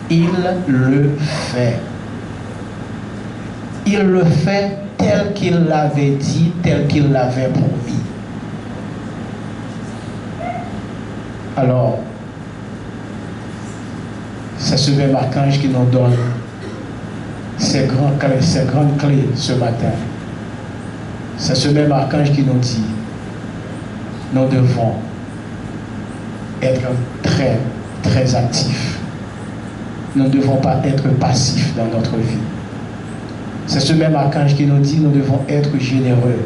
Il le fait. Il le fait tel qu'il l'avait dit, tel qu'il l'avait promis. Alors, c'est ce même archange qui nous donne ces grandes clés ce matin. C'est ce même archange qui nous dit, nous devons être très, très actifs. Nous ne devons pas être passifs dans notre vie. C'est ce même archange qui nous dit, nous devons être généreux.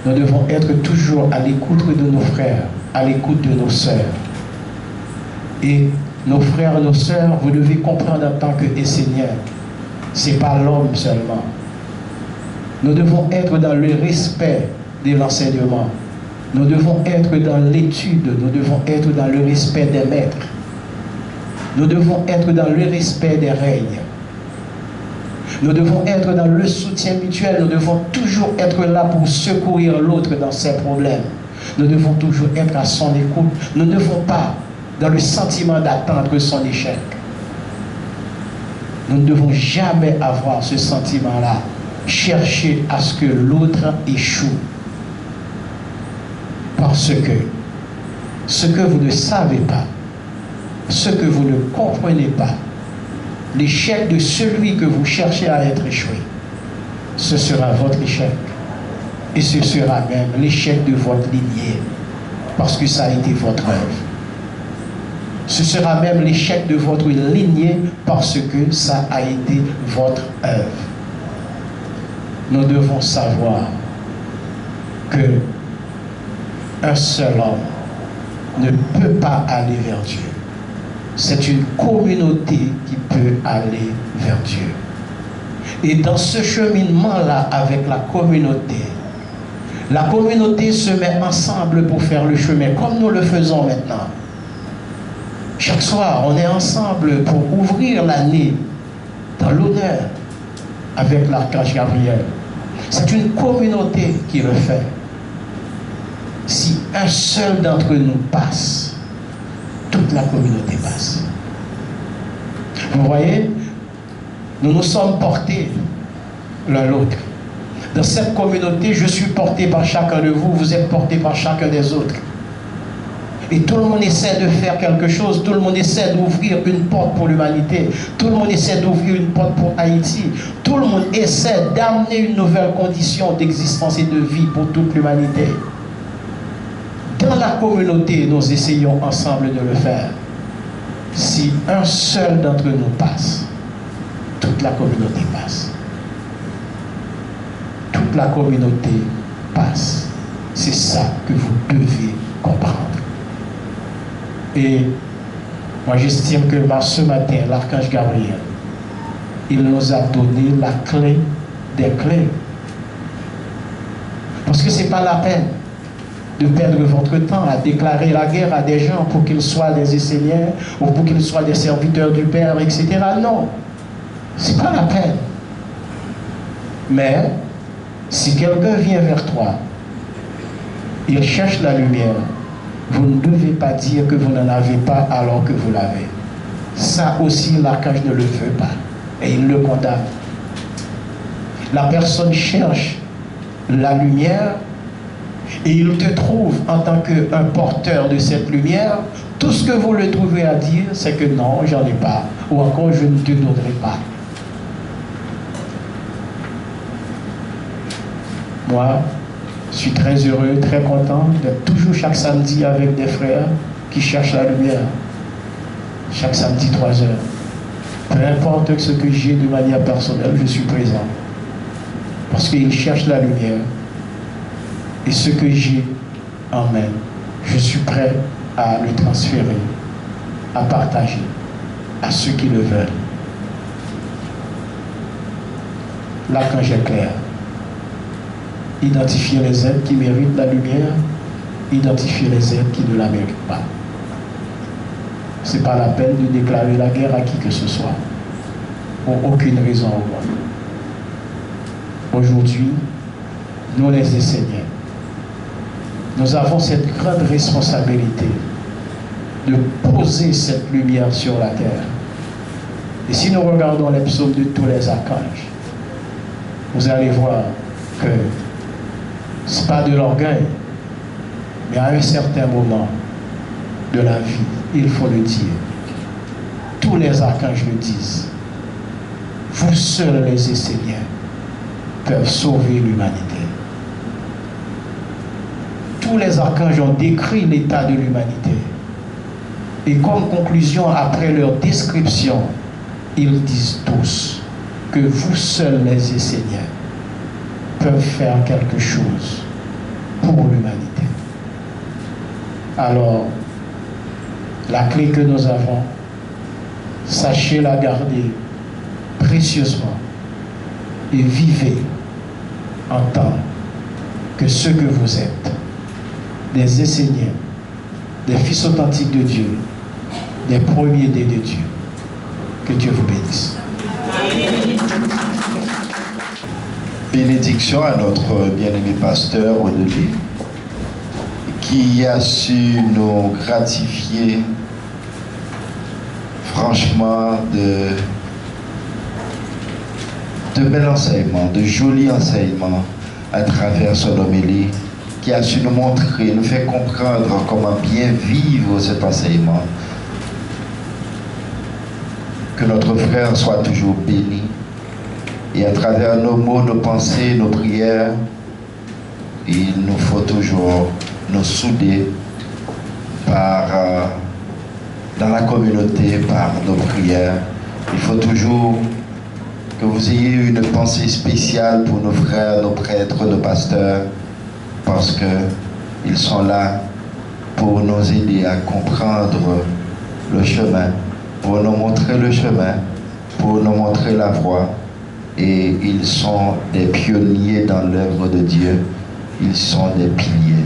Nous devons être toujours à l'écoute de nos frères, à l'écoute de nos sœurs. Et nos frères et nos sœurs, vous devez comprendre en tant qu'Esséniens, ce n'est pas l'homme seulement. Nous devons être dans le respect de l'enseignement. Nous devons être dans l'étude, nous devons être dans le respect des maîtres. Nous devons être dans le respect des règnes. Nous devons être dans le soutien mutuel. Nous devons toujours être là pour secourir l'autre dans ses problèmes. Nous devons toujours être à son écoute. Nous ne devons pas dans le sentiment d'attendre son échec. Nous ne devons jamais avoir ce sentiment-là. Chercher à ce que l'autre échoue. Parce que ce que vous ne savez pas, ce que vous ne comprenez pas, l'échec de celui que vous cherchez à être échoué, ce sera votre échec. Et ce sera même l'échec de votre lignée, parce que ça a été votre œuvre. Ce sera même l'échec de votre lignée, parce que ça a été votre œuvre. Nous devons savoir que un seul homme ne peut pas aller vers Dieu. C'est une communauté qui peut aller vers Dieu. Et dans ce cheminement-là avec la communauté se met ensemble pour faire le chemin, comme nous le faisons maintenant. Chaque soir, on est ensemble pour ouvrir l'année dans l'honneur avec l'archange Gabriel. C'est une communauté qui le fait. Si un seul d'entre nous passe, toute la communauté passe. Vous voyez, nous nous sommes portés l'un l'autre. Dans cette communauté, je suis porté par chacun de vous, vous êtes porté par chacun des autres. Et tout le monde essaie de faire quelque chose, tout le monde essaie d'ouvrir une porte pour l'humanité, tout le monde essaie d'ouvrir une porte pour Haïti, tout le monde essaie d'amener une nouvelle condition d'existence et de vie pour toute l'humanité. Dans la communauté, nous essayons ensemble de le faire. Si un seul d'entre nous passe, toute la communauté passe. Toute la communauté passe. C'est ça que vous devez comprendre. Et moi j'estime que ce matin, l'archange Gabriel, il nous a donné la clé des clés. Parce que ce n'est pas la peine de perdre votre temps à déclarer la guerre à des gens pour qu'ils soient des Esséniens ou pour qu'ils soient des serviteurs du Père, etc. Non, ce n'est pas la peine. Mais si quelqu'un vient vers toi, il cherche la lumière, vous ne devez pas dire que vous n'en avez pas alors que vous l'avez. Ça aussi, l'archange ne le veut pas et il le condamne. La personne cherche la lumière et il te trouve en tant qu'un porteur de cette lumière. Tout ce que vous le trouvez à dire, c'est que non, j'en ai pas, ou encore je ne te donnerai pas. Moi, je suis très heureux, très content d'être toujours chaque samedi avec des frères qui cherchent la lumière. Chaque samedi 3 heures. Peu importe ce que j'ai de manière personnelle, je suis présent. Parce qu'il cherche la lumière. Et ce que j'ai en main, je suis prêt à le transférer, à partager à ceux qui le veulent. L'archange est clair. Identifier les êtres qui méritent la lumière, identifier les êtres qui ne la méritent pas. Ce n'est pas la peine de déclarer la guerre à qui que ce soit, pour aucune raison au monde. Aujourd'hui, nous les enseignants, nous avons cette grande responsabilité de poser cette lumière sur la terre. Et si nous regardons les psaumes de tous les archanges, vous allez voir que ce n'est pas de l'orgueil, mais à un certain moment de la vie, il faut le dire. Tous les archanges le disent. Vous seuls, les Esséniens, peuvent sauver l'humanité. Tous les archanges ont décrit l'état de l'humanité. Et comme conclusion, après leur description, ils disent tous que vous seuls, les Esséniens, peuvent faire quelque chose pour l'humanité. Alors, la clé que nous avons, sachez la garder précieusement et vivez en tant que ce que vous êtes, des Esséniens, des fils authentiques de Dieu, des premiers-nés de Dieu. Que Dieu vous bénisse. Bénédiction à notre bien-aimé pasteur Odelé, qui a su nous gratifier franchement de bels enseignements, de jolis enseignements à travers son homélie, qui a su nous montrer, nous faire comprendre comment bien vivre cet enseignement. Que notre frère soit toujours béni et à travers nos mots, nos pensées, nos prières, il nous faut toujours nous souder dans la communauté par nos prières. Il faut toujours que vous ayez une pensée spéciale pour nos frères, nos prêtres, nos pasteurs, parce qu'ils sont là pour nous aider à comprendre le chemin, pour nous montrer le chemin, pour nous montrer la voie. Et ils sont des pionniers dans l'œuvre de Dieu. Ils sont des piliers.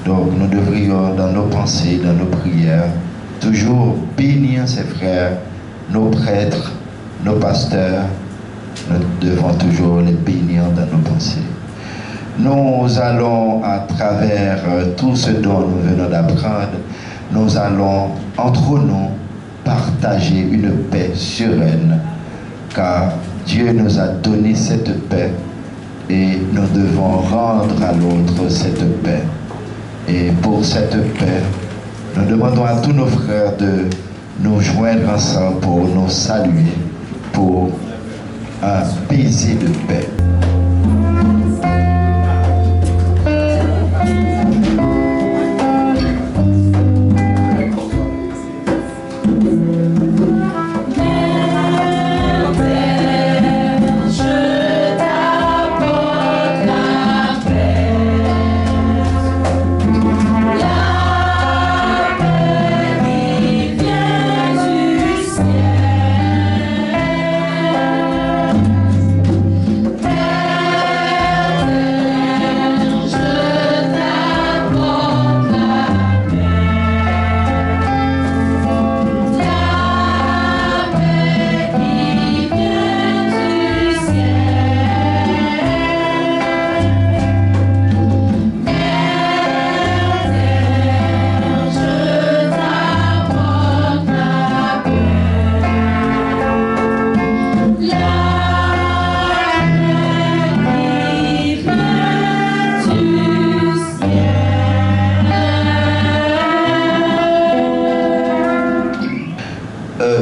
Donc nous devrions, dans nos pensées, dans nos prières, toujours bénir ces frères, nos prêtres, nos pasteurs. Nous devons toujours les bénir dans nos pensées. Nous allons, à travers tout ce dont nous venons d'apprendre, nous allons, entre nous, partager une paix sereine, car Dieu nous a donné cette paix et nous devons rendre à l'autre cette paix. Et pour cette paix, nous demandons à tous nos frères de nous joindre ensemble pour nous saluer, pour un baiser de paix.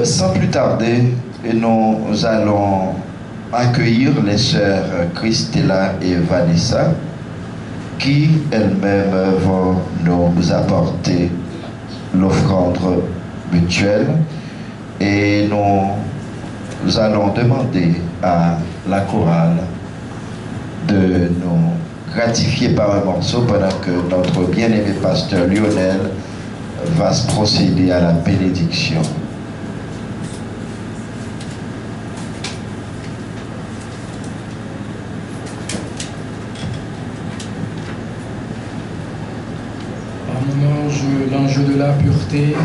Sans plus tarder, nous allons accueillir les sœurs Christella et Vanessa, qui elles-mêmes vont nous apporter l'offrande mutuelle, et nous allons demander à la chorale de nous gratifier par un morceau pendant que notre bien-aimé pasteur Lionel va se procéder à la bénédiction. Par mon l'enjeu de la pureté,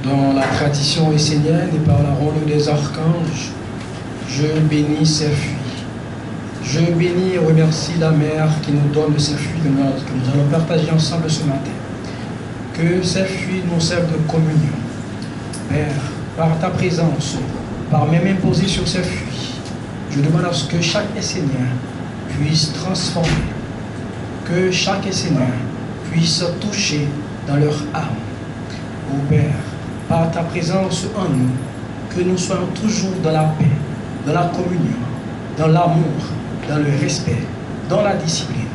dans la tradition essénienne et par la rôle des archanges, je bénis ces fruits. Je bénis et remercie la mère qui nous donne ces fruits que nous allons partager ensemble ce matin. Que ces fruits nous servent de communion. Père, par ta présence, par mes mains posées sur ces fruits, je demande à ce que chaque Essénien puisse transformer, que chaque Essénien puisse toucher dans leur âme. Ô Père, par ta présence en nous, que nous soyons toujours dans la paix, dans la communion, dans l'amour, dans le respect, dans la discipline.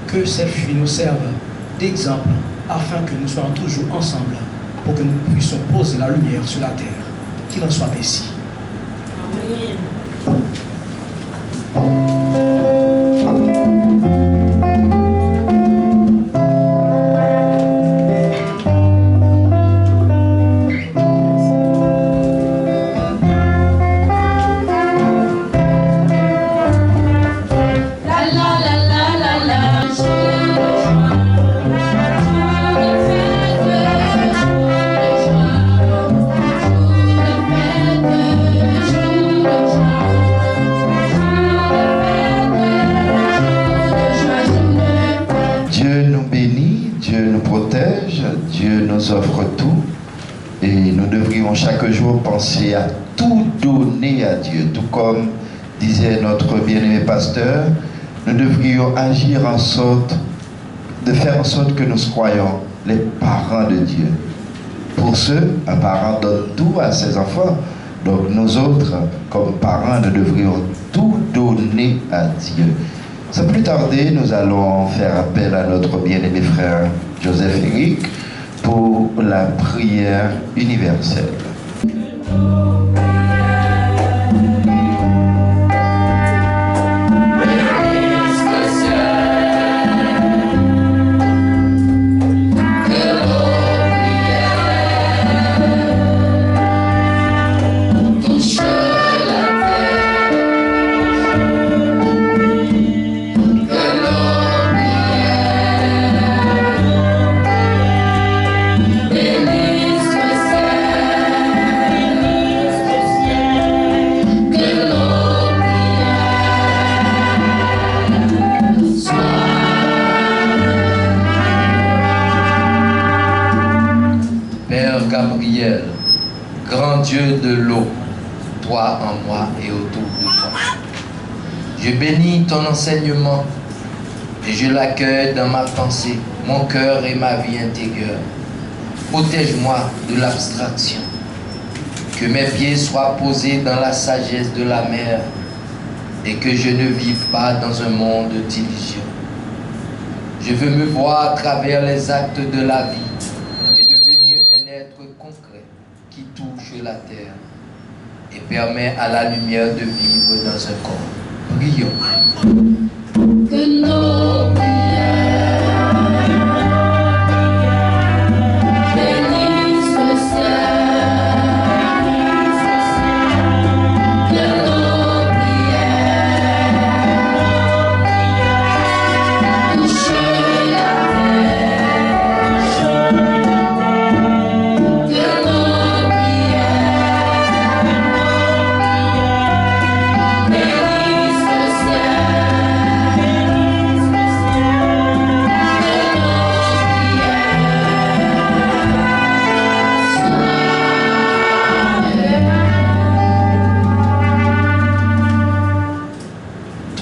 Que ces fruits nous servent d'exemple afin que nous soyons toujours ensemble pour que nous puissions poser la lumière sur la terre. Qu'il en soit ainsi. Offre tout et nous devrions chaque jour penser à tout donner à Dieu, tout comme disait notre bien-aimé pasteur. Nous devrions agir en sorte de faire en sorte que nous soyons les parents de Dieu. Pour ce, un parent donne tout à ses enfants, donc nous autres comme parents nous devrions tout donner à Dieu. Sans plus tarder, nous allons faire appel à notre bien-aimé frère Joseph Eric pour la prière universelle. Dieu de l'eau, toi en moi et autour de toi. Je bénis ton enseignement et je l'accueille dans ma pensée, mon cœur et ma vie intérieure. Protège-moi de l'abstraction. Que mes pieds soient posés dans la sagesse de la mer et que je ne vive pas dans un monde d'illusions. Je veux me voir à travers les actes de la vie et devenir un être concret qui touche la terre et permet à la lumière de vivre dans un corps. Prions. Que nos prières bénissent le ciel, que nos prières touchent la terre, que nos prières bénissent le ciel.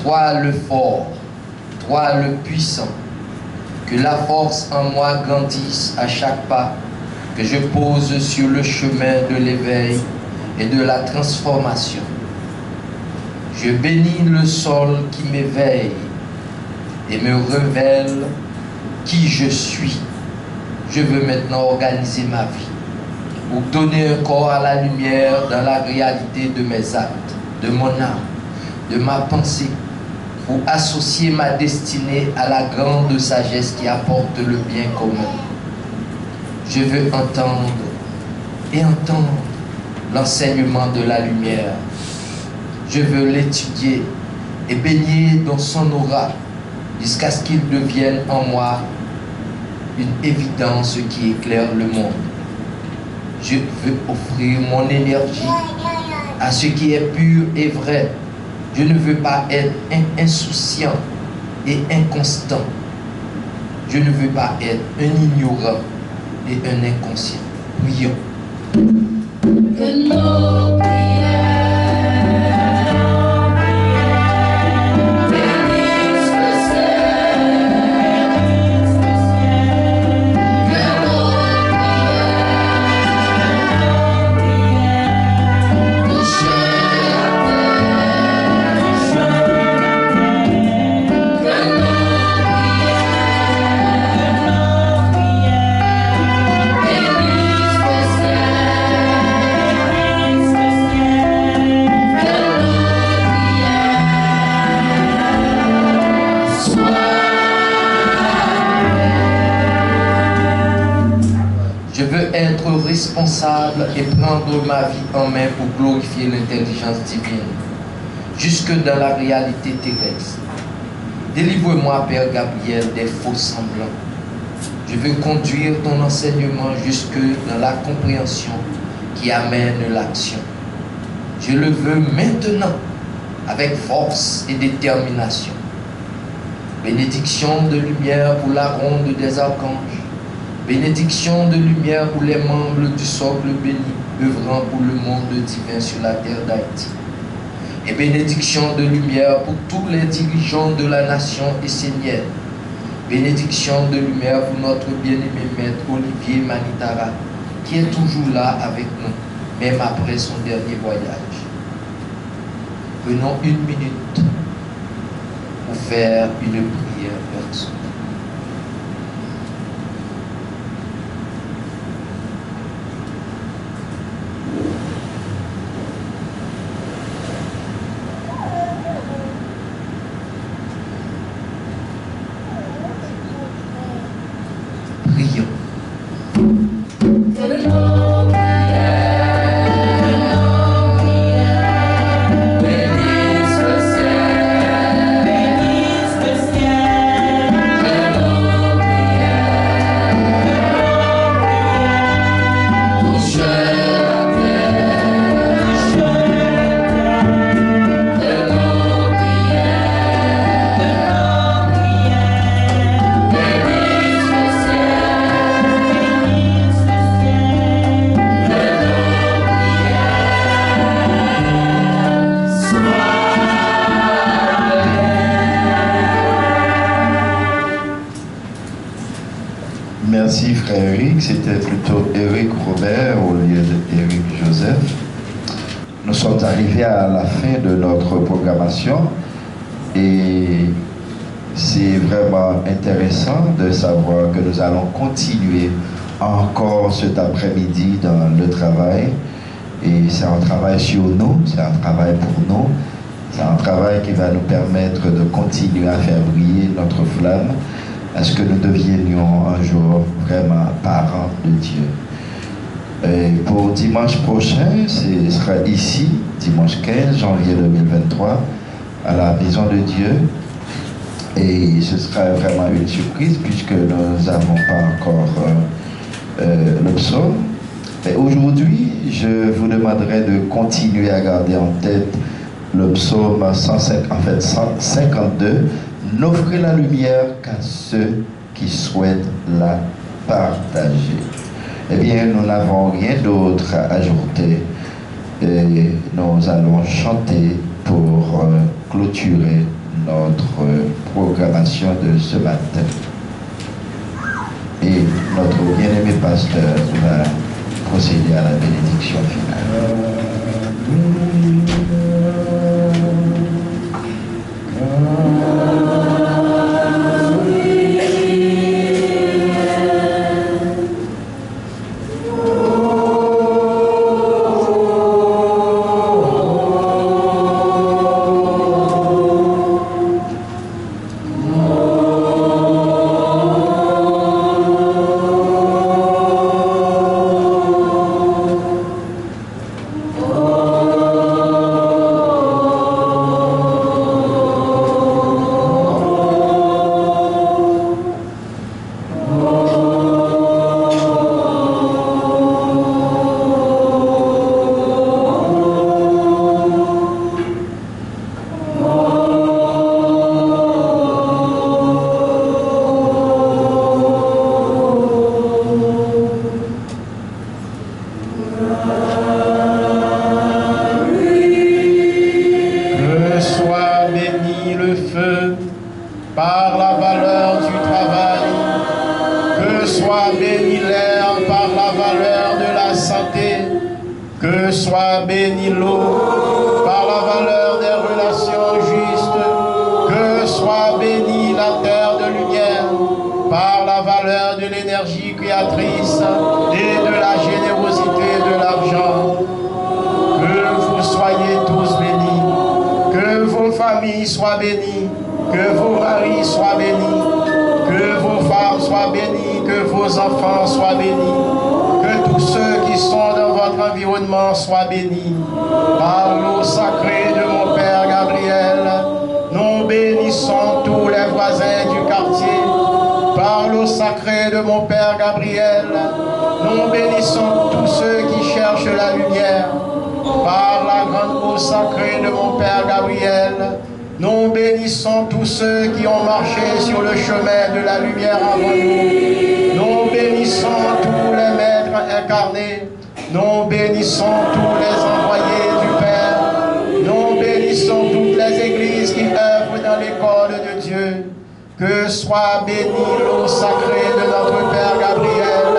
Toi le fort, toi le puissant, que la force en moi grandisse à chaque pas que je pose sur le chemin de l'éveil et de la transformation. Je bénis le sol qui m'éveille et me révèle qui je suis. Je veux maintenant organiser ma vie pour donner un corps à la lumière dans la réalité de mes actes, de mon âme, de ma pensée, pour associer ma destinée à la grande sagesse qui apporte le bien commun. Je veux entendre et entendre l'enseignement de la lumière. Je veux l'étudier et baigner dans son aura jusqu'à ce qu'il devienne en moi une évidence qui éclaire le monde. Je veux offrir mon énergie à ce qui est pur et vrai. Je ne veux pas être insouciant et inconstant. Je ne veux pas être un ignorant et un inconscient. Prions. Que nos responsable et prendre ma vie en main pour glorifier l'intelligence divine, jusque dans la réalité terrestre. Délivre-moi, Père Gabriel, des faux semblants. Je veux conduire ton enseignement jusque dans la compréhension qui amène l'action. Je le veux maintenant, avec force et détermination. Bénédiction de lumière pour la ronde des archanges. Bénédiction de lumière pour les membres du socle béni, œuvrant pour le monde divin sur la terre d'Haïti. Et bénédiction de lumière pour tous les dirigeants de la nation essénienne. Bénédiction de lumière pour notre bien-aimé maître Olivier Manitara, qui est toujours là avec nous, même après son dernier voyage. Prenons une minute pour faire une prière personnelle. Merci frère Eric, c'était plutôt Eric Robert au lieu d'Eric Joseph. Nous sommes arrivés à la fin de notre programmation et c'est vraiment intéressant de savoir que nous allons continuer encore cet après-midi dans le travail. Et c'est un travail sur nous, c'est un travail pour nous, c'est un travail qui va nous permettre de continuer à faire briller notre flamme, à ce que nous devienions un jour vraiment parents de Dieu. Et pour dimanche prochain, ce sera ici, dimanche 15 janvier 2023, à la Maison de Dieu. Et ce sera vraiment une surprise puisque nous n'avons pas encore le psaume. Et aujourd'hui, je vous demanderai de continuer à garder en tête le psaume 152. N'offrez la lumière qu'à ceux qui souhaitent la partager. Eh bien, nous n'avons rien d'autre à ajouter. Et nous allons chanter pour clôturer notre programmation de ce matin. Et notre bien-aimé pasteur va procéder à la bénédiction finale. par la valeur du travail. Que soit béni l'air par la valeur de la santé. Que soit béni l'eau par la valeur des relations justes. Que soit béni la terre de lumière par la valeur de l'énergie créatrice et de la générosité de l'argent. Que vous soyez tous bénis, que vos familles soient bénies, que vos maris soient bénis, que vos femmes soient bénies, que vos enfants soient bénis, que tous ceux qui sont dans votre environnement soient bénis. Par l'eau sacrée de mon Père Gabriel, nous bénissons tous les voisins du quartier. Par l'eau sacrée de mon Père Gabriel, nous bénissons tous ceux qui cherchent la lumière. Par la grande eau sacrée de mon Père Gabriel, nous bénissons tous ceux qui ont marché sur le chemin de la lumière avant nous. Nous bénissons tous les maîtres incarnés. Nous bénissons tous les envoyés du Père. Nous bénissons toutes les églises qui œuvrent dans l'école de Dieu. Que soit bénie l'eau sacrée de notre Père Gabriel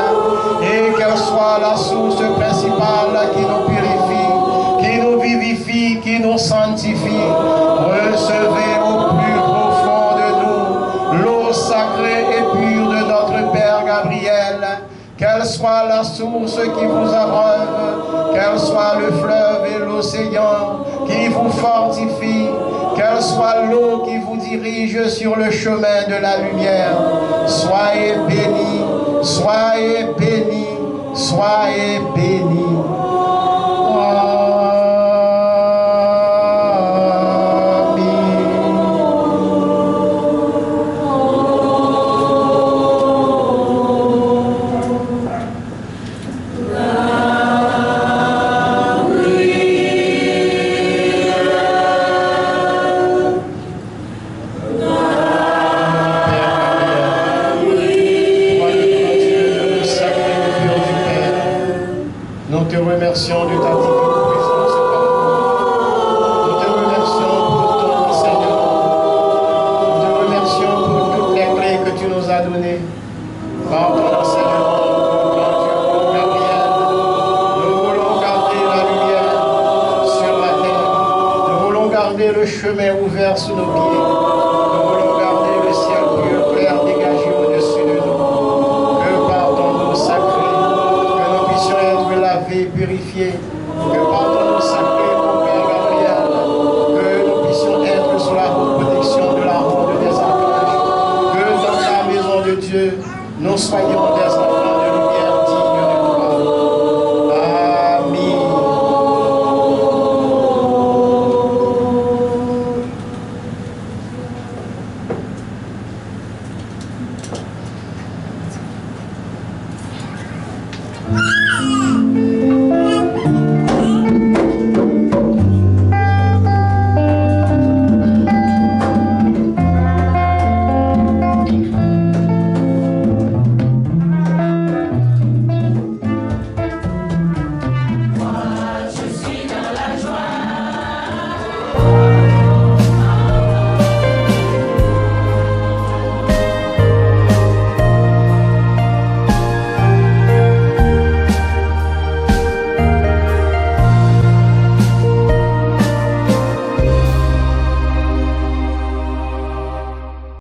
et qu'elle soit la source principale qui nous purifie, qui nous vivifie, qui nous sanctifie. Recevez au plus profond de nous l'eau sacrée et pure de notre Père Gabriel. Qu'elle soit la source qui vous abreuve, qu'elle soit le fleuve et l'océan qui vous fortifie, qu'elle soit l'eau qui vous dirige sur le chemin de la lumière. Soyez bénis, soyez bénis, soyez bénis. Remercions de ta divine présence parmi nous. Nous te remercions pour ton enseignement. Nous te remercions pour toutes les clés que tu nous as données. Par ton enseignement, grand Dieu, Gabriel, nous voulons garder la lumière sur la terre. Nous voulons garder le chemin ouvert sous nos pieds. Nous voulons garder le ciel pur, clair, dégagé au-dessus de nous. Que par ton eau sacrée, que nous puissions être lavés, purifiés. Que par ton eau sacrée, mon Père Gabriel, que nous puissions être sous la haute protection de la ronde des archanges. Que dans la maison de Dieu, nous soyons